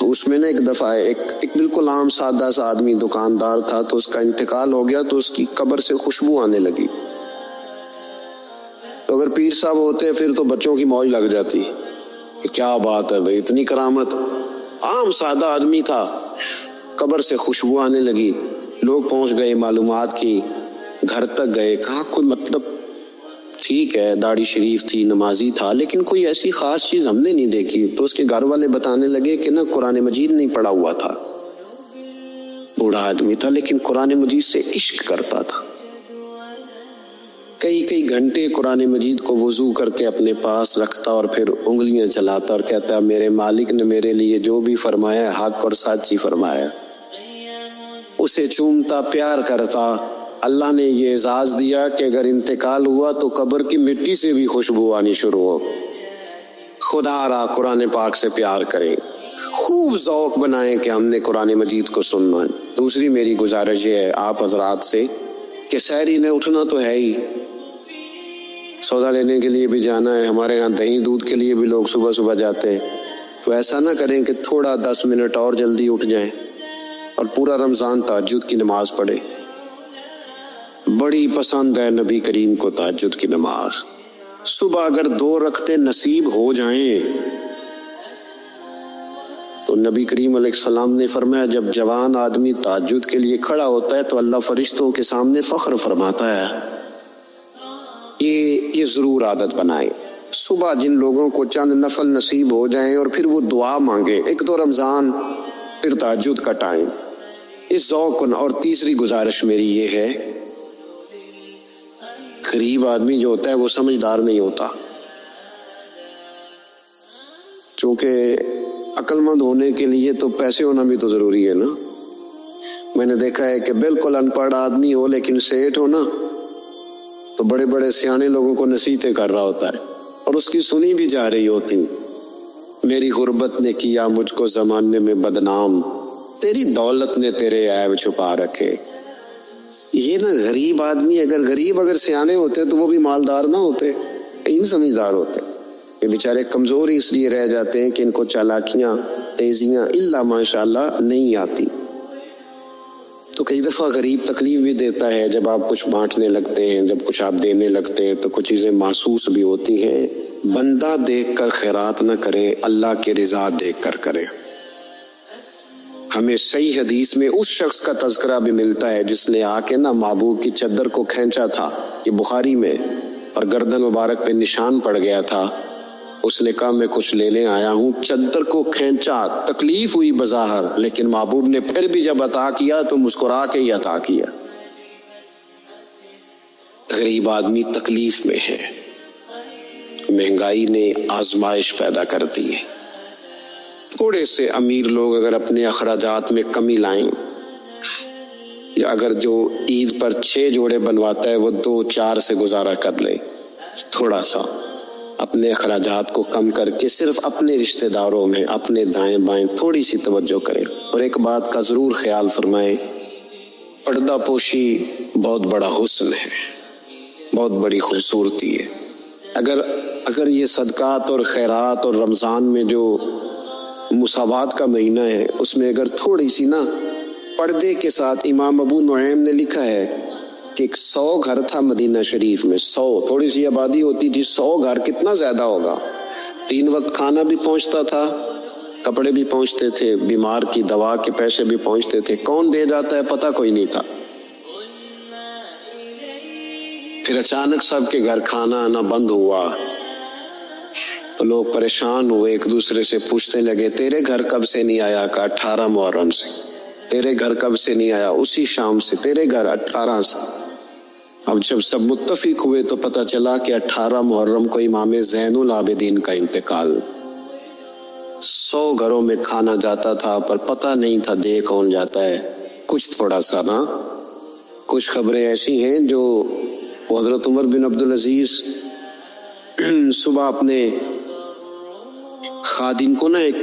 تو اس میں نے ایک دفعہ ایک بالکل عام سادہ سا آدمی دکاندار تھا، تو اس کا انتقال ہو گیا، تو اس کی قبر سے خوشبو آنے لگی۔ تو اگر پیر صاحب ہوتے پھر تو بچوں کی موج لگ جاتی کہ کیا بات ہے بھئی، اتنی کرامت۔ عام سادہ آدمی تھا، قبر سے خوشبو آنے لگی، لوگ پہنچ گئے، معلومات کی، گھر تک گئے، کہا کوئی مطلب ٹھیک ہے داڑھی شریف تھی، نمازی تھا، لیکن کوئی ایسی خاص چیز ہم نے نہیں دیکھی۔ تو اس کے گھر والے بتانے لگے کہ نا قرآن مجید نہیں پڑھا ہوا تھا، بوڑھا آدمی تھا لیکن قرآن مجید سے عشق کرتا تھا، کئی گھنٹے قرآن مجید کو وضو کر کے اپنے پاس رکھتا اور پھر انگلیاں چلاتا اور کہتا میرے مالک نے میرے لیے جو بھی فرمایا ہے حق اور سچ ہی فرمایا۔ اسے چومتا، پیار کرتا۔ اللہ نے یہ اعزاز دیا کہ اگر انتقال ہوا تو قبر کی مٹی سے بھی خوشبو آنی شروع ہو۔ خدا را قرآن پاک سے پیار کریں، خوب ذوق بنائیں کہ ہم نے قرآن مجید کو سننا ہے۔ دوسری میری گزارش یہ ہے آپ حضرات سے کہ سحری نے اٹھنا تو ہے ہی، سودا لینے کے لیے بھی جانا ہے، ہمارے ہاں دہی دودھ کے لیے بھی لوگ صبح صبح جاتے ہیں، تو ایسا نہ کریں کہ تھوڑا 10 منٹ اور جلدی اٹھ جائیں اور پورا رمضان تہجد کی نماز پڑھیں۔ بڑی پسند ہے نبی کریم کو تہجد کی نماز۔ صبح اگر 2 رکعتیں نصیب ہو جائیں تو نبی کریم علیہ السلام نے فرمایا جب جوان آدمی تہجد کے لیے کھڑا ہوتا ہے تو اللہ فرشتوں کے سامنے فخر فرماتا ہے۔ یہ ضرور عادت بنائیں، صبح جن لوگوں کو چند نفل نصیب ہو جائیں اور پھر وہ دعا مانگے، ایک تو رمضان پھر تہجد کا ٹائم، اس ذوق۔ اور تیسری گزارش میری یہ ہے، غریب آدمی جو ہوتا ہے وہ سمجھدار نہیں ہوتا، چونکہ عقل مند ہونے کے لیے تو پیسے ہونا بھی تو ضروری ہے نا۔ میں نے دیکھا ہے کہ بالکل ان پڑھ آدمی ہو لیکن سیٹھ ہو نا، تو بڑے بڑے سیانے لوگوں کو نصیحتیں کر رہا ہوتا ہے اور اس کی سنی بھی جا رہی ہوتی۔ میری غربت نے کیا مجھ کو زمانے میں بدنام، تیری دولت نے تیرے عیب چھپا رکھے۔ یہ نا غریب آدمی، اگر سیانے ہوتے تو وہ بھی مالدار نہ ہوتے، ان سمجھدار ہوتے۔ یہ بیچارے کمزور ہی اس لیے رہ جاتے ہیں کہ ان کو چالاکیاں، تیزیاں الا ماشاءاللہ نہیں آتی۔ تو کئی دفعہ غریب تکلیف بھی دیتا ہے، جب آپ کچھ بانٹنے لگتے ہیں، جب کچھ آپ دینے لگتے ہیں تو کچھ چیزیں محسوس بھی ہوتی ہیں۔ بندہ دیکھ کر خیرات نہ کرے، اللہ کی رضا دیکھ کر کرے۔ ہمیں صحیح حدیث میں اس شخص کا تذکرہ بھی ملتا ہے جس نے آ کے نا محبوب کی چادر کو کھینچا تھا، یہ بخاری میں، اور گردن مبارک پہ نشان پڑ گیا تھا۔ اس نے کہا میں کچھ لینے آیا ہوں، چادر کو کھینچا، تکلیف ہوئی بظاہر، لیکن محبوب نے پھر بھی جب عطا کیا تو مسکرا کے ہی عطا کیا۔ غریب آدمی تکلیف میں ہے، مہنگائی نے آزمائش پیدا کر دی ہے۔ تھوڑے سے امیر لوگ اگر اپنے اخراجات میں کمی لائیں، یا اگر جو عید پر 6 جوڑے بنواتا ہے وہ 2-4 سے گزارا کر لے، تھوڑا سا اپنے اخراجات کو کم کر کے صرف اپنے رشتہ داروں میں، اپنے دائیں بائیں تھوڑی سی توجہ کریں۔ اور ایک بات کا ضرور خیال فرمائیں، پردہ پوشی بہت بڑا حسن ہے، بہت بڑی خوبصورتی ہے۔ اگر یہ صدقات اور خیرات اور رمضان میں جو مساوات کا مہینہ ہے اس میں اگر تھوڑی سی نا پردے کے ساتھ، امام ابو نعیم نے لکھا ہے کہ 100 گھر تھا مدینہ شریف میں، 100، تھوڑی سی آبادی ہوتی تھی، 100 گھر کتنا زیادہ ہوگا، 3 وقت کھانا بھی پہنچتا تھا، کپڑے بھی پہنچتے تھے، بیمار کی دوا کے پیسے بھی پہنچتے تھے، کون دے جاتا ہے پتہ کوئی نہیں تھا۔ پھر اچانک سب کے گھر کھانا آنا بند ہوا تو لوگ پریشان ہوئے، ایک دوسرے سے پوچھنے لگے تیرے گھر کب سے نہیں آیا؟ کا 18 محرم سے۔ تیرے گھر کب سے نہیں آیا؟ اسی شام سے۔ تیرے گھر 18 سے۔ اب جب سب متفق ہوئے تو پتہ چلا کہ 18 محرم کو امام زین العابدین کا انتقال۔ 100 گھروں میں کھانا جاتا تھا پر پتہ نہیں تھا دے کون جاتا ہے، کچھ تھوڑا سا نا۔ کچھ خبریں ایسی ہیں جو حضرت عمر بن عبدالعزیز صبح اپنے خادم کو نا ایک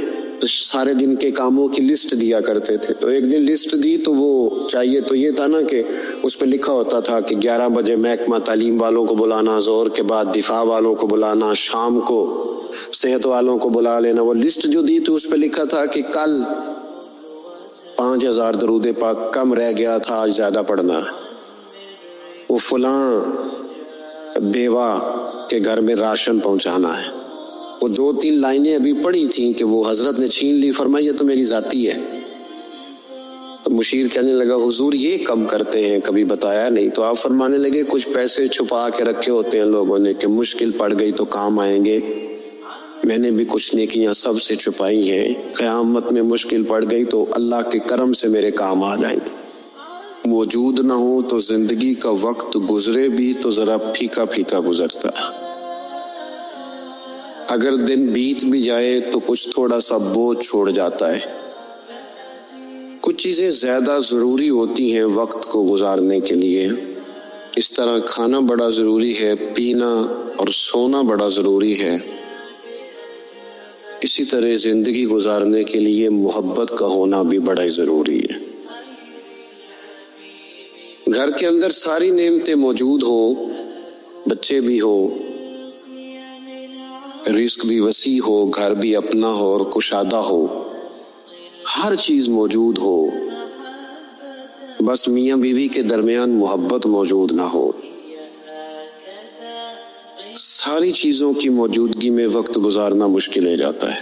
سارے دن کے کاموں کی لسٹ دیا کرتے تھے، تو ایک دن لسٹ دی تو وہ چاہیے تو یہ تھا نا کہ اس پہ لکھا ہوتا تھا کہ 11 بجے محکمہ تعلیم والوں کو بلانا، ظہر کے بعد دفاع والوں کو بلانا، شام کو صحت والوں کو بلا لینا۔ وہ لسٹ جو دی تو اس پہ لکھا تھا کہ کل 5000 درود پاک کم رہ گیا تھا، آج زیادہ پڑھنا ہے۔ وہ فلاں بیوہ کے گھر میں راشن پہنچانا ہے۔ وہ 2-3 لائنیں ابھی پڑھی تھیں کہ وہ حضرت نے چھین لی، فرمایا یہ تو میری ذاتی ہے۔ تو مشیر کہنے لگا حضور یہ کم کرتے ہیں، کبھی بتایا نہیں۔ تو آپ فرمانے لگے کچھ پیسے چھپا کے رکھے ہوتے ہیں لوگوں نے کہ مشکل پڑ گئی تو کام آئیں گے۔ میں نے بھی کچھ نیکیاں سب سے چھپائی ہیں، قیامت میں مشکل پڑ گئی تو اللہ کے کرم سے میرے کام آ جائیں گے۔ موجود نہ ہو تو زندگی کا وقت گزرے بھی تو ذرا پھیکا پھیکا گزرتا ہے، اگر دن بیت بھی جائے تو کچھ تھوڑا سا بوجھ چھوڑ جاتا ہے۔ کچھ چیزیں زیادہ ضروری ہوتی ہیں وقت کو گزارنے کے لیے، اس طرح کھانا بڑا ضروری ہے، پینا اور سونا بڑا ضروری ہے، اسی طرح زندگی گزارنے کے لیے محبت کا ہونا بھی بڑا ضروری ہے۔ گھر کے اندر ساری نعمتیں موجود ہوں، بچے بھی ہو، رزق بھی وسیع ہو، گھر بھی اپنا ہو اور کشادہ ہو، ہر چیز موجود ہو، بس میاں بیوی کے درمیان محبت موجود نہ ہو، ساری چیزوں کی موجودگی میں وقت گزارنا مشکل ہو جاتا ہے۔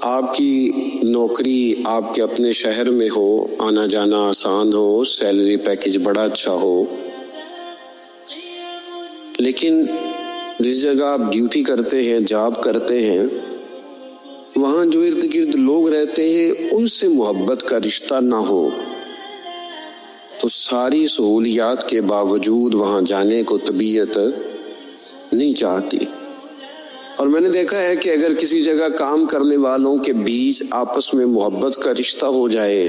آپ کی نوکری آپ کے اپنے شہر میں ہو، آنا جانا آسان ہو، سیلری پیکج بڑا اچھا ہو، لیکن جس جگہ آپ ڈیوٹی کرتے ہیں، جاب کرتے ہیں، وہاں جو ارد گرد لوگ رہتے ہیں ان سے محبت کا رشتہ نہ ہو تو ساری سہولیات کے باوجود وہاں جانے کو طبیعت نہیں چاہتی۔ اور میں نے دیکھا ہے کہ اگر کسی جگہ کام کرنے والوں کے بیچ آپس میں محبت کا رشتہ ہو جائے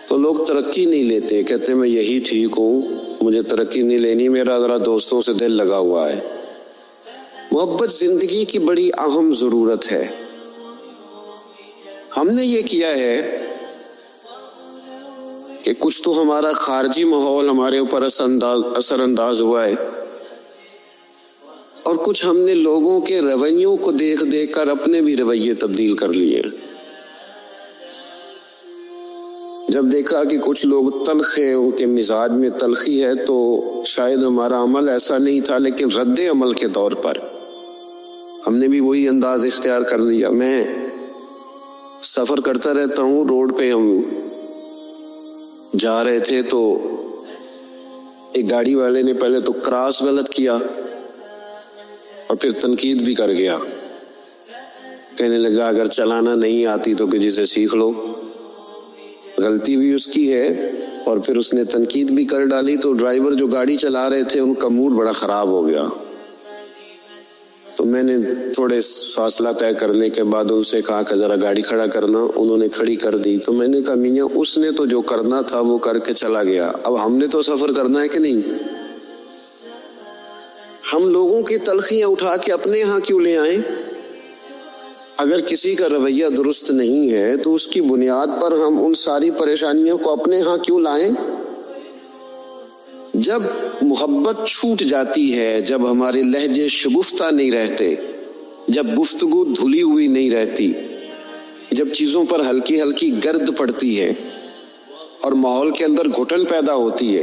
تو لوگ ترقی نہیں لیتے، کہتے میں یہی ٹھیک ہوں، مجھے ترقی نہیں لینی، میرا ذرا دوستوں سے دل لگا ہوا ہے۔ محبت زندگی کی بڑی اہم ضرورت ہے۔ ہم نے یہ کیا ہے کہ کچھ تو ہمارا خارجی ماحول ہمارے اوپر اثر انداز ہوا ہے، اور کچھ ہم نے لوگوں کے رویوں کو دیکھ دیکھ کر اپنے بھی رویے تبدیل کر لیے۔ جب دیکھا کہ کچھ لوگ تلخ ہیں، ان کے مزاج میں تلخی ہے، تو شاید ہمارا عمل ایسا نہیں تھا، لیکن رد عمل کے طور پر ہم نے بھی وہی انداز اختیار کر لیا۔ میں سفر کرتا رہتا ہوں، روڈ پہ ہم جا رہے تھے تو ایک گاڑی والے نے پہلے تو کراس غلط کیا اور پھر تنقید بھی کر گیا، کہنے لگا اگر چلانا نہیں آتی تو کسی سے سیکھ لو۔ غلطی بھی اس کی ہے اور پھر اس نے تنقید بھی کر ڈالی، تو ڈرائیور جو گاڑی چلا رہے تھے ان کا موڈ بڑا خراب ہو گیا۔ تو میں نے تھوڑے فاصلہ طے کرنے کے بعد ان سے کہا کہ ذرا گاڑی کھڑا کرنا، انہوں نے کھڑی کر دی۔ تو میں نے کہا میاں اس نے تو جو کرنا تھا وہ کر کے چلا گیا، اب ہم نے تو سفر کرنا ہے کہ نہیں؟ ہم لوگوں کی تلخیاں اٹھا کے اپنے ہاں کیوں لے آئیں؟ اگر کسی کا رویہ درست نہیں ہے تو اس کی بنیاد پر ہم ان ساری پریشانیوں کو اپنے ہاں کیوں لائیں؟ جب محبت چھوٹ جاتی ہے، جب ہمارے لہجے شگفتہ نہیں رہتے، جب گفتگو دھلی ہوئی نہیں رہتی، جب چیزوں پر ہلکی ہلکی گرد پڑتی ہے اور ماحول کے اندر گھٹن پیدا ہوتی ہے،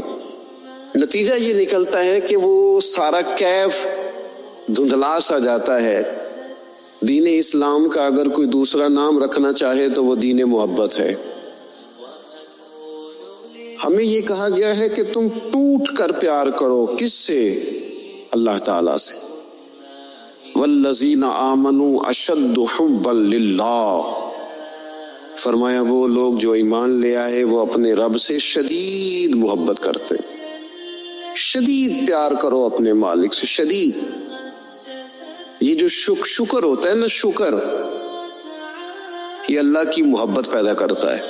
نتیجہ یہ نکلتا ہے کہ وہ سارا کیف دھندلا سا جاتا ہے۔ دین اسلام کا اگر کوئی دوسرا نام رکھنا چاہے تو وہ دین محبت ہے۔ ہمیں یہ کہا گیا ہے کہ تم ٹوٹ کر پیار کرو، کس سے؟ اللہ تعالیٰ سے۔ والذین آمنوا اشد حبا للہ، فرمایا وہ لوگ جو ایمان لے آئے وہ اپنے رب سے شدید محبت کرتے، شدید پیار کرو اپنے مالک سے، شدید۔ یہ جو شکر ہوتا ہے نا، شکر یہ اللہ کی محبت پیدا کرتا ہے،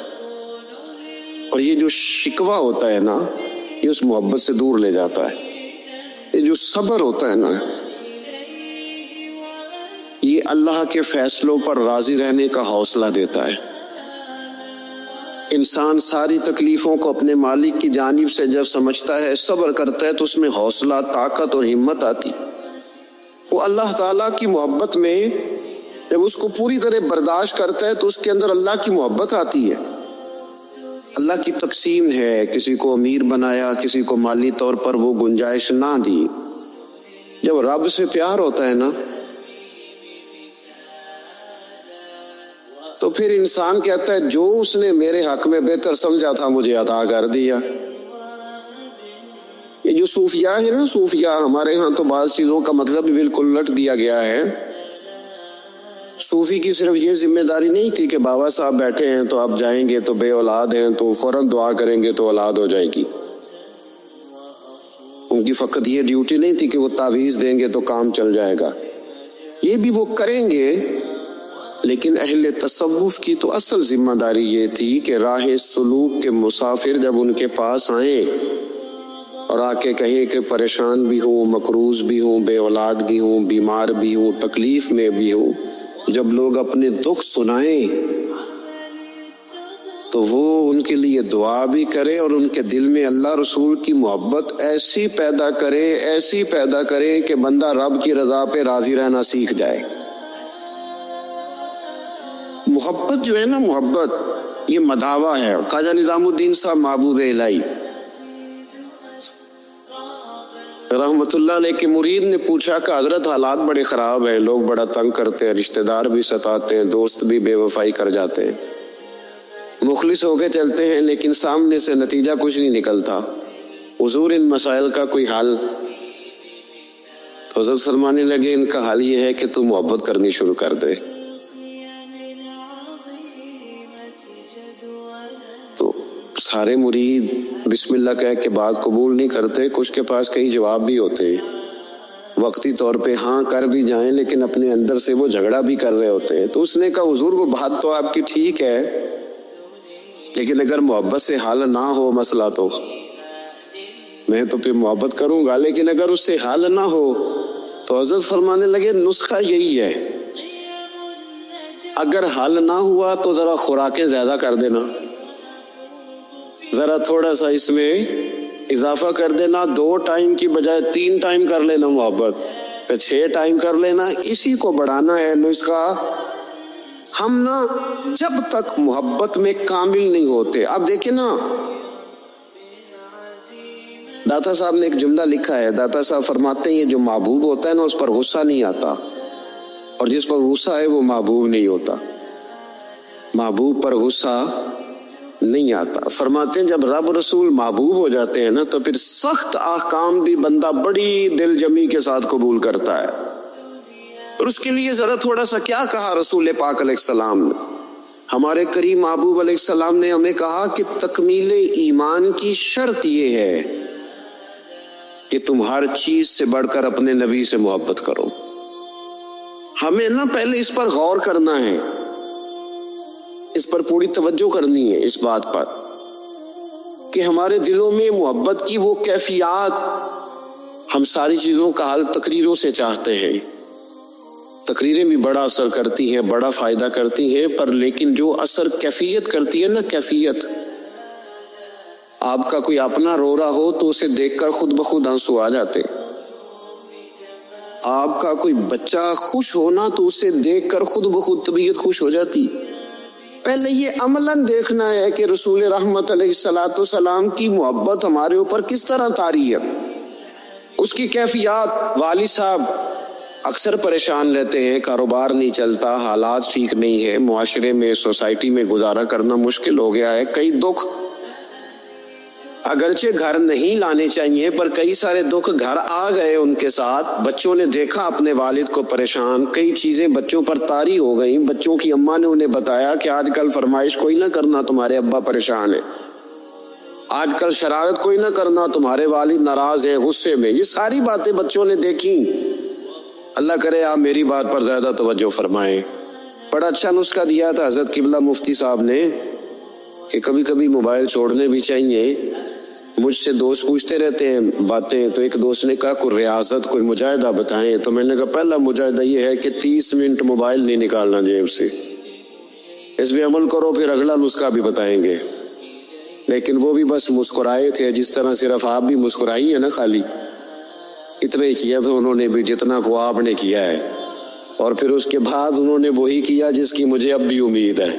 اور یہ جو شکوہ ہوتا ہے نا یہ اس محبت سے دور لے جاتا ہے۔ یہ جو صبر ہوتا ہے نا یہ اللہ کے فیصلوں پر راضی رہنے کا حوصلہ دیتا ہے۔ انسان ساری تکلیفوں کو اپنے مالک کی جانب سے جب سمجھتا ہے، صبر کرتا ہے، تو اس میں حوصلہ، طاقت اور ہمت آتی۔ وہ اللہ تعالیٰ کی محبت میں جب اس کو پوری طرح برداشت کرتا ہے تو اس کے اندر اللہ کی محبت آتی ہے۔ اللہ کی تقسیم ہے، کسی کو امیر بنایا، کسی کو مالی طور پر وہ گنجائش نہ دی۔ جب رب سے پیار ہوتا ہے نا تو پھر انسان کہتا ہے جو اس نے میرے حق میں بہتر سمجھا تھا مجھے عطا کر دیا۔ یہ جو صوفیاء ہے نا، صوفیاء ہمارے ہاں تو بعض چیزوں کا مطلب بھی بالکل الٹ دیا گیا ہے۔ صوفی کی صرف یہ ذمہ داری نہیں تھی کہ بابا صاحب بیٹھے ہیں تو آپ جائیں گے تو بے اولاد ہیں تو فوراً دعا کریں گے تو اولاد ہو جائے گی۔ ان کی فقط یہ ڈیوٹی نہیں تھی کہ وہ تعویذ دیں گے تو کام چل جائے گا، یہ بھی وہ کریں گے، لیکن اہل تصوف کی تو اصل ذمہ داری یہ تھی کہ راہ سلوک کے مسافر جب ان کے پاس آئیں اور آ کے کہیں کہ پریشان بھی ہوں، مقروض بھی ہوں، بے اولادگی ہوں، بیمار بھی ہوں، تکلیف میں بھی ہوں، جب لوگ اپنے دکھ سنائیں تو وہ ان کے لیے دعا بھی کرے اور ان کے دل میں اللہ رسول کی محبت ایسی پیدا کرے کہ بندہ رب کی رضا پہ راضی رہنا سیکھ جائے۔ محبت جو ہے نا، محبت یہ مداوا ہے۔ خواجہ نظام الدین صاحب معبود الہی رحمت اللہ علیہ کے مرید نے پوچھا کہ حضرت حالات بڑے خراب ہیں، لوگ بڑا تنگ کرتے ہیں، رشتہ دار بھی ستاتے ہیں، دوست بھی بے وفائی کر جاتے ہیں، مخلص ہو کے چلتے ہیں لیکن سامنے سے نتیجہ کچھ نہیں نکلتا، حضور ان مسائل کا کوئی حل؟ تو حضرت فرمانے لگے ان کا حل یہ ہے کہ تو محبت کرنی شروع کر دے۔ تو سارے مرید بسم اللہ کہہ کے بات قبول نہیں کرتے، کچھ کے پاس کئی جواب بھی ہوتے ہیں، وقتی طور پہ ہاں کر بھی جائیں لیکن اپنے اندر سے وہ جھگڑا بھی کر رہے ہوتے ہیں۔ تو اس نے کہا حضور وہ بات تو آپ کی ٹھیک ہے، لیکن اگر محبت سے حل نہ ہو مسئلہ تو میں تو پھر محبت کروں گا، لیکن اگر اس سے حل نہ ہو تو حضرت فرمانے لگے نسخہ یہی ہے، اگر حل نہ ہوا تو ذرا خوراکیں زیادہ کر دینا، ذرا تھوڑا سا اس میں اضافہ کر دینا، 2 ٹائم کی بجائے 3 ٹائم کر لینا محبت، پھر 6 ٹائم کر لینا، اسی کو بڑھانا ہے نسخہ۔ ہم نا جب تک محبت میں کامل نہیں ہوتے، اب دیکھیں نا داتا صاحب نے ایک جملہ لکھا ہے، داتا صاحب فرماتے ہیں یہ جو محبوب ہوتا ہے نا اس پر غصہ نہیں آتا، اور جس پر غصہ ہے وہ محبوب نہیں ہوتا، محبوب پر غصہ نہیں آتا۔ فرماتے ہیں جب رب رسول محبوب ہو جاتے ہیں نا تو پھر سخت احکام بھی بندہ بڑی دل جمی کے ساتھ قبول کرتا ہے، اور اس کے لیے ذرا تھوڑا سا کیا کہا رسول پاک علیہ السلام نے، ہمارے کریم محبوب علیہ السلام نے ہمیں کہا کہ تکمیل ایمان کی شرط یہ ہے کہ تم ہر چیز سے بڑھ کر اپنے نبی سے محبت کرو۔ ہمیں نا پہلے اس پر غور کرنا ہے، اس پر پوری توجہ کرنی ہے، اس بات پر کہ ہمارے دلوں میں محبت کی وہ کیفیات، ہم ساری چیزوں کا حل تقریروں سے چاہتے ہیں، تقریریں بھی بڑا اثر کرتی ہیں، بڑا فائدہ کرتی ہیں، پر لیکن جو اثر کیفیت کرتی ہے نا، کیفیت، آپ کا کوئی اپنا رو رہا ہو تو اسے دیکھ کر خود بخود آنسو آ جاتے، آپ کا کوئی بچہ خوش ہونا تو اسے دیکھ کر خود بخود طبیعت خوش ہو جاتی، پہلے یہ عملاً دیکھنا ہے کہ رسول رحمت علیہ الصلوۃ والسلام کی محبت ہمارے اوپر کس طرح طاری ہے، اس کی کیفیات۔ والد صاحب اکثر پریشان رہتے ہیں، کاروبار نہیں چلتا، حالات ٹھیک نہیں ہے، معاشرے میں سوسائٹی میں گزارا کرنا مشکل ہو گیا ہے، کئی دکھ اگرچہ گھر نہیں لانے چاہیے پر کئی سارے دکھ گھر آ گئے ان کے ساتھ۔ بچوں نے دیکھا اپنے والد کو پریشان، کئی چیزیں بچوں پر طاری ہو گئیں، بچوں کی اماں نے انہیں بتایا کہ آج کل فرمائش کوئی نہ کرنا، تمہارے ابا پریشان ہیں، آج کل شرارت کوئی نہ کرنا، تمہارے والد ناراض ہیں، غصے میں۔ یہ ساری باتیں بچوں نے دیکھی۔ اللہ کرے آپ میری بات پر زیادہ توجہ فرمائیں۔ بڑا اچھا نسخہ دیا تھا حضرت قبلہ مفتی صاحب نے کہ کبھی کبھی موبائل چھوڑنے بھی چاہیے۔ مجھ سے دوست پوچھتے رہتے ہیں باتیں، تو ایک دوست نے کہا کوئی ریاضت، کوئی مجاہدہ بتائیں، تو میں نے کہا پہلا مجاہدہ یہ ہے کہ 30 منٹ موبائل نہیں نکالنا جیب سے، اس پہ عمل کرو، پھر اگلا نسخہ بھی بتائیں گے۔ لیکن وہ بھی بس مسکرائے تھے، جس طرح صرف آپ بھی مسکرائی ہیں نا، خالی اتنا ہی کیا تھا انہوں نے بھی جتنا کو آپ نے کیا ہے، اور پھر اس کے بعد انہوں نے وہی کیا جس کی مجھے اب بھی امید ہے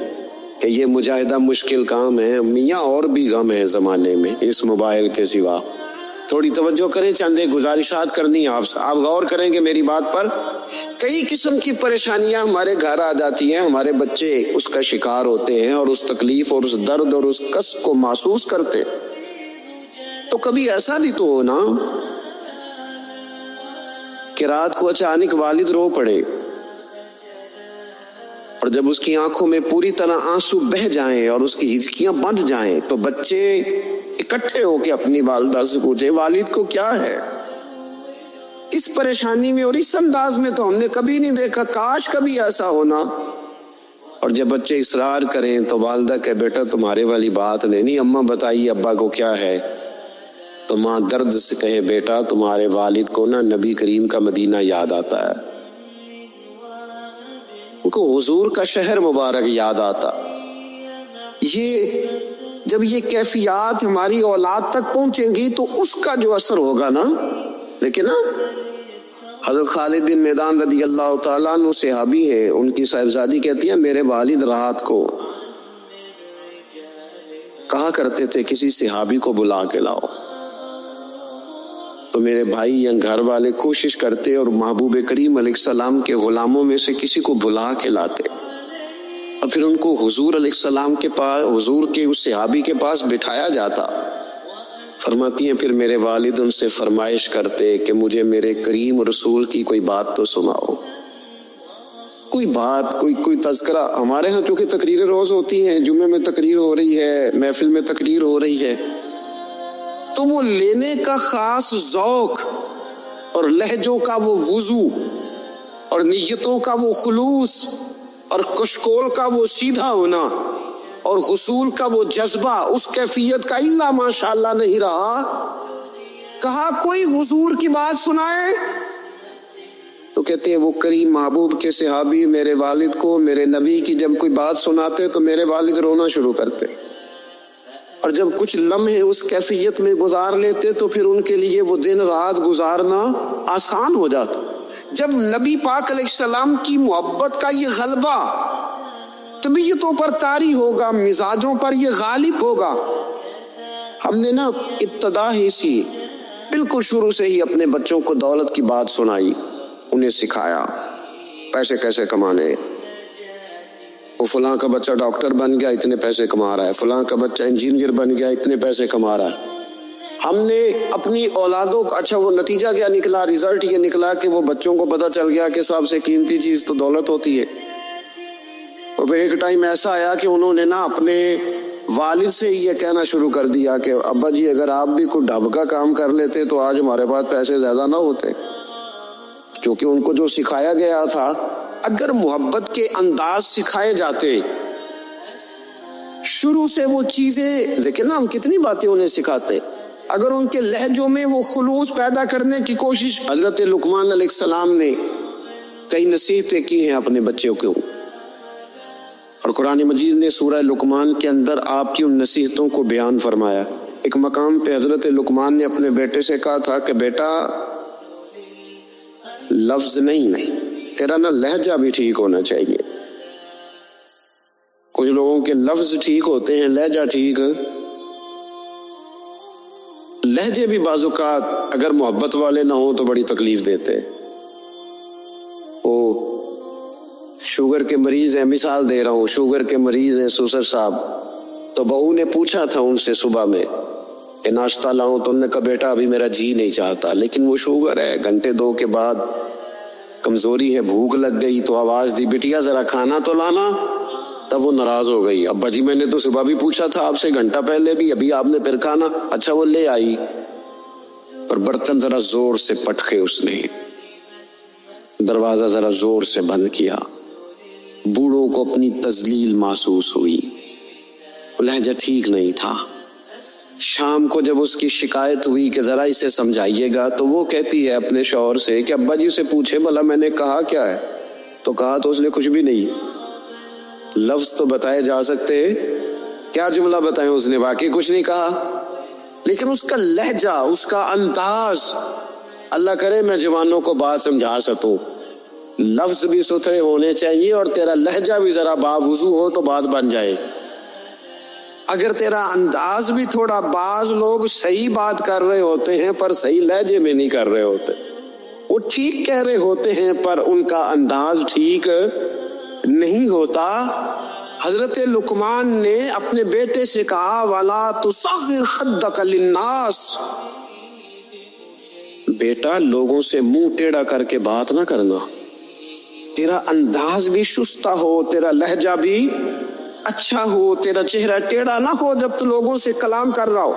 کہ یہ مجاہدہ مشکل کام ہے میاں، اور بھی غم ہے زمانے میں اس موبائل کے سوا۔ تھوڑی توجہ کریں، چند ایک گزارشات کرنی ہے آپ غور کریں گے میری بات پر۔ کئی قسم کی پریشانیاں ہمارے گھر آ جاتی ہیں، ہمارے بچے اس کا شکار ہوتے ہیں اور اس تکلیف اور اس درد اور اس کشف کو محسوس کرتے۔ تو کبھی ایسا بھی تو ہو نا کہ رات کو اچانک والد رو پڑے اور جب اس کی آنکھوں میں پوری طرح آنسو بہہ جائیں اور اس کی ہچکیاں بندھ جائیں تو بچے اکٹھے ہو کے اپنی والدہ سے پوچھے والد کو کیا ہے۔ اس پریشانی میں اور اس انداز میں تو ہم نے کبھی نہیں دیکھا، کاش کبھی ایسا ہونا۔ اور جب بچے اصرار کریں تو والدہ کہ بیٹا تمہارے والی بات نہیں، اماں بتائیے ابا کو کیا ہے، تو ماں درد سے کہے بیٹا تمہارے والد کو نا نبی کریم کا مدینہ یاد آتا ہے، ان کو حضور کا شہر مبارک یاد آتا۔ جب یہ کیفیات ہماری اولاد تک پہنچیں گی تو اس کا جو اثر ہوگا نا، لیکن حضرت خالد بن میدان رضی اللہ تعالیٰ عنہ صحابی ہے، ان کی صاحبزادی کہتی ہے میرے والد رات کو کہا کرتے تھے کسی صحابی کو بلا کے لاؤ، تو میرے بھائی یا گھر والے کوشش کرتے اور محبوب کریم علیہ السلام کے غلاموں میں سے کسی کو بلا کے لاتے اور پھر ان کو حضور علیہ السلام کے پاس، حضور کے اس صحابی کے پاس بٹھایا جاتا۔ فرماتی ہیں پھر میرے والد ان سے فرمائش کرتے کہ مجھے میرے کریم رسول کی کوئی بات تو سناؤ، کوئی بات، کوئی تذکرہ۔ ہمارے ہاں چونکہ تقریریں روز ہوتی ہیں، جمعے میں تقریر ہو رہی ہے، محفل میں تقریر ہو رہی ہے، تو وہ لینے کا خاص ذوق اور لہجوں کا وہ وضو اور نیتوں کا وہ خلوص اور کشکول کا وہ سیدھا ہونا اور حصول کا وہ جذبہ، اس کیفیت کا اللہ ماشاءاللہ نہیں رہا۔ کہا کوئی حضور کی بات سنائے تو کہتے ہیں وہ کریم محبوب کے صحابی میرے والد کو میرے نبی کی جب کوئی بات سناتے تو میرے والد رونا شروع کرتے، اور جب کچھ لمحے اس کیفیت میں گزار لیتے تو پھر ان کے لیے وہ دن رات گزارنا آسان ہو جاتا۔ جب نبی پاک علیہ السلام کی محبت کا یہ غلبہ طبیعتوں پر طاری ہوگا، مزاجوں پر یہ غالب ہوگا۔ ہم نے نا ابتدا ہی سی بالکل شروع سے ہی اپنے بچوں کو دولت کی بات سنائی، انہیں سکھایا پیسے کیسے کمانے، وہ فلاں کا بچہ ڈاکٹر بن گیا اتنے پیسے کما رہا ہے، فلاں کا بچہ انجینئر بن گیا اتنے پیسے کما رہا ہے۔ ہم نے اپنی اولادوں کا اچھا وہ نتیجہ کیا نکلا، ریزلٹ یہ نکلا کہ وہ بچوں کو پتہ چل گیا کہ سب سے قیمتی چیز تو دولت ہوتی ہے۔ اور پھر ایک ٹائم ایسا آیا کہ انہوں نے نا اپنے والد سے یہ کہنا شروع کر دیا کہ ابا جی اگر آپ بھی کوئی ڈھب کا کام کر لیتے تو آج ہمارے پاس پیسے زیادہ نہ ہوتے، کیونکہ ان کو جو سکھایا گیا تھا، اگر محبت کے انداز سکھائے جاتے شروع سے وہ چیزیں، دیکھیں نا ہم کتنی باتیں انہیں سکھاتے، اگر ان کے لہجوں میں وہ خلوص پیدا کرنے کی کوشش، حضرت لقمان علیہ السلام نے کئی نصیحتیں کی ہیں اپنے بچوں کو، اور قرآن مجید نے سورہ لقمان کے اندر آپ کی ان نصیحتوں کو بیان فرمایا۔ ایک مقام پہ حضرت لقمان نے اپنے بیٹے سے کہا تھا کہ بیٹا لفظ نہیں تیرا نا لہجہ بھی ٹھیک ہونا چاہیے۔ کچھ لوگوں کے لفظ ٹھیک ہوتے ہیں، لہجہ ٹھیک. لہجے بھی بعض اوقات اگر محبت والے نہ ہوں تو بڑی تکلیف دیتے. وہ شوگر کے مریض ہیں، مثال دے رہا ہوں، شوگر کے مریض ہیں سسر صاحب. تو بہو نے پوچھا تھا ان سے صبح میں کہ ناشتہ لاؤں، تو انہوں نے کہا بیٹا ابھی میرا جی نہیں چاہتا، لیکن وہ شوگر ہے، گھنٹے 2 کے بعد کمزوری ہے، بھوک لگ گئی تو آواز دی بیٹیا ذرا کھانا تو لانا. تب وہ ناراض ہو گئی، ابا جی میں نے تو صبح بھی پوچھا تھا آپ سے، گھنٹہ پہلے بھی، ابھی آپ نے پھر کھانا. اچھا وہ لے آئی، پر برتن ذرا زور سے پٹکے، اس نے دروازہ ذرا زور سے بند کیا. بوڑھوں کو اپنی تذلیل محسوس ہوئی، لہجہ ٹھیک نہیں تھا. شام کو جب اس کی شکایت ہوئی کہ ذرا اسے سمجھائیے گا، تو وہ کہتی ہے اپنے شوہر سے کہ ابا جی سے پوچھے بھلا میں نے کہا کیا ہے. تو کہا تو اس نے کچھ بھی نہیں. لفظ تو بتائے جا سکتے، کیا جملہ بتائیں، اس نے واقعی کچھ نہیں کہا، لیکن اس کا لہجہ، اس کا انداز، اللہ کرے میں جوانوں کو بات سمجھا سکوں. لفظ بھی ستھرے ہونے چاہیے اور تیرا لہجہ بھی ذرا باوضو ہو تو بات بن جائے. اگر تیرا انداز بھی تھوڑا، بعض لوگ صحیح بات کر رہے ہوتے ہیں پر صحیح لہجے میں نہیں کر رہے ہوتے، وہ ٹھیک کہہ رہے ہوتے ہیں پر ان کا انداز ٹھیک نہیں ہوتا. حضرت لقمان نے اپنے بیٹے سے کہا وَلَا تُصَغِّرْ خَدَّكَ لِلنَّاسِ، بیٹا لوگوں سے منہ ٹیڑھا کر کے بات نہ کرنا، تیرا انداز بھی شستہ ہو، تیرا لہجہ بھی اچھا ہو، تیرا چہرہ ٹیڑھا نہ ہو جب تو لوگوں سے کلام کر رہا ہو.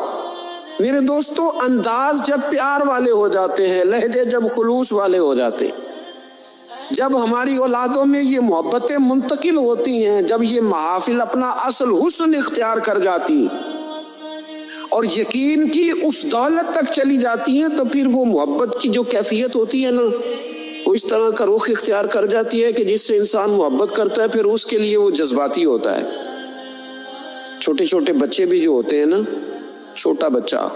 میرے دوستو، انداز جب پیار والے ہو جاتے ہیں، لہجے جب خلوص والے ہو جاتے ہیں، جب ہماری اولادوں میں یہ محبتیں منتقل ہوتی ہیں، جب یہ محافل اپنا اصل حسن اختیار کر جاتی اور یقین کی اس دولت تک چلی جاتی ہیں، تو پھر وہ محبت کی جو کیفیت ہوتی ہے نا، وہ اس طرح کا رخ اختیار کر جاتی ہے کہ جس سے انسان محبت کرتا ہے پھر اس کے لیے وہ جذباتی ہوتا ہے. چھوٹے چھوٹے بچے بھی جو ہوتے ہیں نا، چھوٹا بچہ،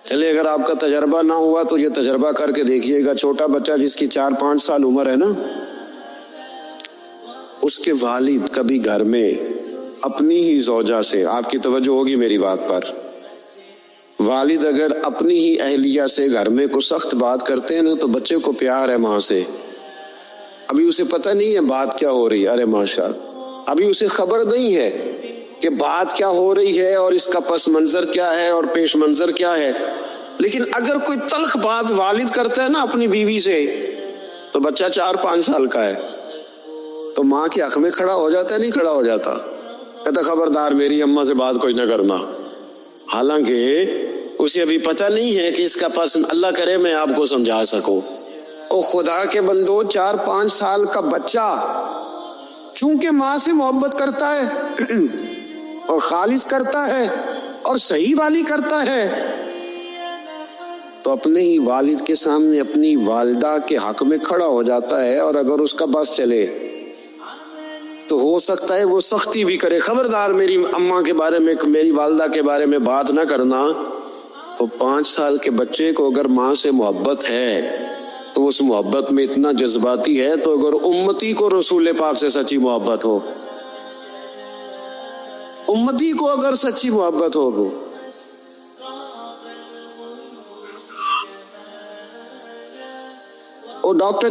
چلے اگر آپ کا تجربہ نہ ہوا تو یہ تجربہ کر کے دیکھیے گا، چھوٹا بچہ جس کی 4-5 سال عمر ہے نا، اس کے والد کبھی گھر میں اپنی ہی زوجہ سے، آپ کی توجہ ہوگی میری بات پر، والد اگر اپنی ہی اہلیہ سے گھر میں کوئی سخت بات کرتے ہیں نا تو بچے کو پیار ہے ماں سے. ابھی اسے پتہ نہیں ہے بات کیا ہو رہی ہے، ارے ماشاء اللہ، ابھی اسے خبر نہیں ہے کہ بات کیا ہو رہی ہے اور اس کا پس منظر کیا ہے اور پیش منظر کیا ہے. لیکن اگر کوئی تلخ بات والد کرتا ہے نا اپنی بیوی سے، تو بچہ 4-5 سال کا ہے تو ماں کے حق میں کھڑا ہو جاتا ہے، نہیں کھڑا ہو جاتا، کہتا خبردار میری اماں سے بات کوئی نہ کرنا. حالانکہ اسے ابھی پتہ نہیں ہے کہ اس کا پسند، اللہ کرے میں آپ کو سمجھا سکوں. او خدا کے بندو، 4-5 سال کا بچہ چونکہ ماں سے محبت کرتا ہے اور خالص کرتا ہے اور صحیح والی کرتا ہے، تو اپنے ہی والد کے سامنے اپنی والدہ کے حق میں کھڑا ہو جاتا ہے. اور اگر اس کا بس چلے تو ہو سکتا ہے وہ سختی بھی کرے، خبردار میری اماں کے بارے میں، میری والدہ کے بارے میں بات نہ کرنا. تو 5 سال کے بچے کو اگر ماں سے محبت ہے تو اس محبت میں اتنا جذباتی ہے، تو اگر امتی کو رسول پاک سے سچی محبت ہو، امتی کو اگر سچی محبت ہو، اور ڈاکٹر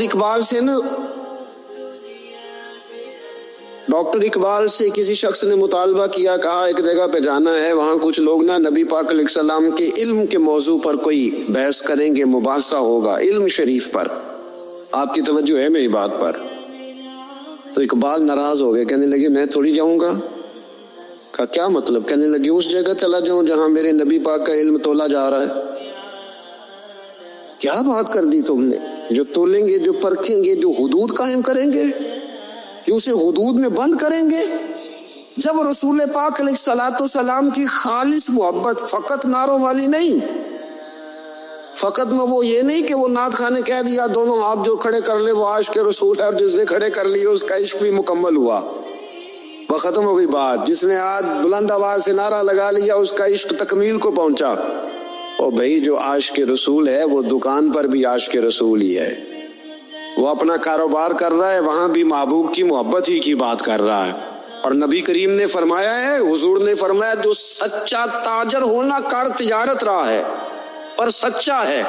اقبال سے کسی شخص نے مطالبہ کیا، کہا ایک جگہ پہ جانا ہے، وہاں کچھ لوگ نا نبی پاک علیہ السلام کے علم کے موضوع پر کوئی بحث کریں گے، مباحثہ ہوگا علم شریف پر. آپ کی توجہ ہے میری بات پر؟ تو اقبال ناراض ہو گئے، کہنے لگے میں تھوڑی جاؤں گا. کہا کیا مطلب؟ کہنے لگے اس جگہ چلا جاؤں جہاں میرے نبی پاک کا علم تولا جا رہا ہے. کیا بات کر دی تم نے؟ جو تولیں گے، جو پرکھیں گے، جو حدود قائم کریں گے، جو اسے حدود میں بند کریں گے. جب رسول پاک علیہ الصلوۃ والسلام کی خالص محبت فقط نعروں والی نہیں، فقط میں وہ یہ نہیں کہ وہ نعت خانے کہہ دیا دونوں آپ جو کھڑے کر لے وہ عاشق رسول ہے، اور جس نے کھڑے کر لیے اس کا عشق بھی مکمل ہوا، وہ ختم ہو گئی بات. جس نے آج بلند آواز سے نعرہ لگا لیا اس کا عشق تکمیل کو پہنچا. اور بھائی جو عاشق رسول ہے وہ دکان پر بھی عاشق رسول ہی ہے، وہ اپنا کاروبار کر رہا ہے، وہاں بھی محبوب کی محبت ہی کی بات کر رہا ہے۔ اور نبی کریم نے فرمایا ہے، حضور نے فرمایا، جو سچا تاجر ہونا کار تجارت رہا ہے پر سچا ہے،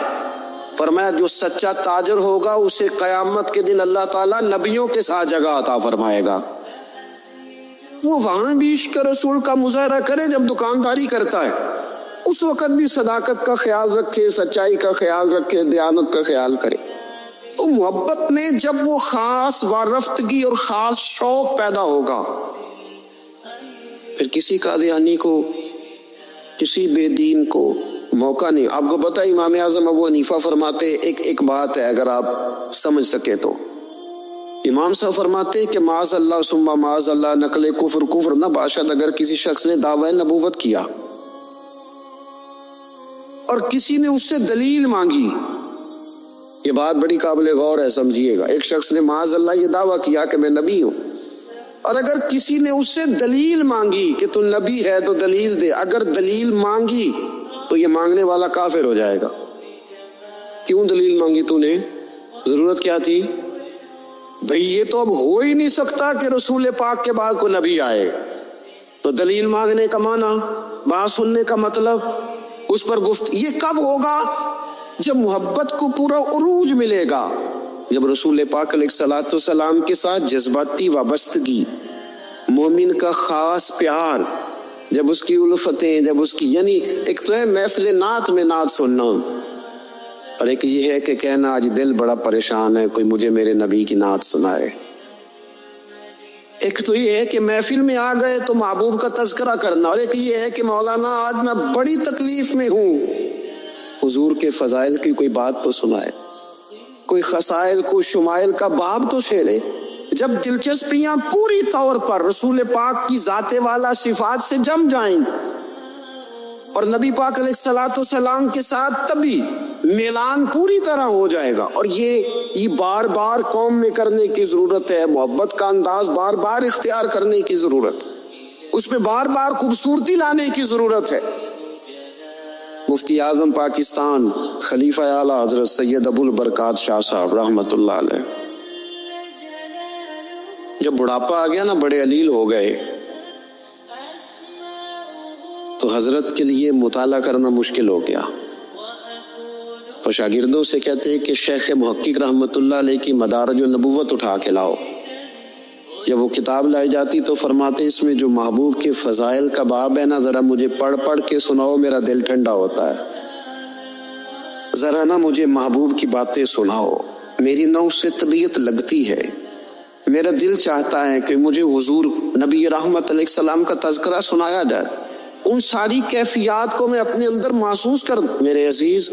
فرمایا جو سچا تاجر ہوگا اسے قیامت کے دن اللہ تعالیٰ نبیوں کے ساتھ جگہ عطا فرمائے گا۔ وہ وہاں بھی عشق رسول کا مظاہرہ کرے جب دکانداری کرتا ہے، اس وقت بھی صداقت کا خیال رکھے، سچائی کا خیال رکھے، دیانت کا خیال کرے۔ تو محبت میں جب وہ خاص وارفتگی اور خاص شوق پیدا ہوگا، پھر کسی قادیانی کو، کسی بے دین کو موقع نہیں۔ آپ کو پتہ ہے امام اعظم ابو حنیفہ فرماتے، ایک بات ہے اگر آپ سمجھ سکے تو، امام صاحب فرماتے کہ معاذ اللہ ثم معاذ اللہ نقل کفر نہ باشد، اگر کسی شخص نے دعوی نبوت کیا اور کسی نے اس سے دلیل مانگی، یہ بات بڑی قابل غور ہے، سمجھیے گا۔ ایک شخص نے معاذ اللہ یہ دعویٰ کیا کہ میں نبی ہوں، اور اگر کسی نے اس سے دلیل مانگی کہ تو نبی ہے تو دلیل دے، اگر دلیل مانگی تو یہ مانگنے والا کافر ہو جائے گا۔ کیوں دلیل مانگی تو نے؟ ضرورت کیا تھی؟ بھئی یہ تو اب ہو ہی نہیں سکتا کہ رسول پاک کے بعد کوئی نبی آئے، تو دلیل مانگنے کا معنی، بات سننے کا مطلب، اس پر یہ کب ہوگا؟ جب محبت کو پورا عروج ملے گا، جب رسول پاک علیہ الصلوۃ والسلام کے ساتھ جذباتی وابستگی، مومن کا خاص پیار، جب اس کی الفتیں، جب اس کی، یعنی ایک تو ہے محفل نعت میں نعت سننا، اور ایک یہ ہے کہ کہنا آج دل بڑا پریشان ہے، کوئی مجھے میرے نبی کی نعت سنائے۔ ایک تو یہ ہے کہ محفل میں آ گئے تو محبوب کا تذکرہ کرنا، اور ایک یہ ہے کہ مولانا آج میں بڑی تکلیف میں ہوں، حضور کے فضائل کی کوئی بات تو سنائے، کوئی خصائل کو شمائل کا باب تو چھیڑے۔ جب دلچسپیاں پوری طور پر رسول پاک کی ذات والا صفات سے جم جائیں اور نبی پاک علیہ الصلوۃ والسلام کے ساتھ تبھی میلان پوری طرح ہو جائے گا، اور یہ بار بار قوم میں کرنے کی ضرورت ہے، محبت کا انداز بار بار اختیار کرنے کی ضرورت، اس میں بار بار خوبصورتی لانے کی ضرورت ہے۔ مفتی اعظم پاکستان خلیفہ اعلیٰ حضرت سید ابو البرکات شاہ صاحب رحمۃ اللہ علیہ، جب بڑھاپا آ گیا نا، بڑے علیل ہو گئے، تو حضرت کے لیے مطالعہ کرنا مشکل ہو گیا، تو شاگردوں سے کہتے ہیں کہ شیخ محقق رحمۃ اللہ علیہ کی مدارج النبوت اٹھا کے لاؤ۔ جب وہ کتاب لائی جاتی تو فرماتے اس میں جو محبوب کے فضائل کا باب ہے نا، ذرا مجھے پڑھ پڑھ کے سناؤ، میرا دل ٹھنڈا ہوتا ہے، ذرا نا مجھے محبوب کی باتیں سناؤ، میری نہ اس سے طبیعت لگتی ہے، میرا دل چاہتا ہے کہ مجھے حضور نبی رحمت علیہ السلام کا تذکرہ سنایا جائے، ان ساری کیفیات کو میں اپنے اندر محسوس کر۔ میرے عزیز،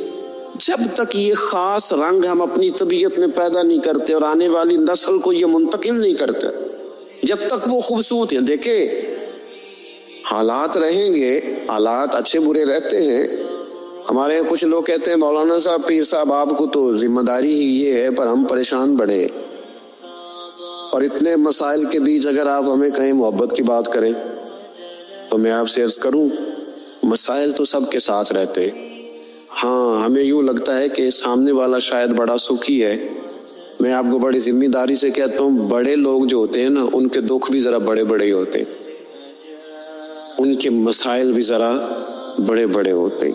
جب تک یہ خاص رنگ ہم اپنی طبیعت میں پیدا نہیں کرتے اور آنے والی نسل کو یہ منتقل نہیں کرتے، جب تک وہ خوبصورت ہے، دیکھیں حالات رہیں گے، حالات اچھے برے رہتے ہیں۔ ہمارے یہاں کچھ لوگ کہتے ہیں مولانا صاحب، پیر صاحب، آپ کو تو ذمہ داری ہی یہ ہے، پر ہم پریشان بڑھے، اور اتنے مسائل کے بیچ اگر آپ ہمیں کہیں محبت کی بات کریں تو میں آپ سے عرض کروں، مسائل تو سب کے ساتھ رہتے، ہاں ہمیں یوں لگتا ہے کہ سامنے والا شاید بڑا سکھی ہے۔ میں آپ کو بڑی ذمہ داری سے کہتا ہوں، بڑے لوگ جو ہوتے ہیں نا، ان کے دکھ بھی ذرا بڑے بڑے ہوتے، ان کے مسائل بھی ذرا بڑے بڑے ہوتے۔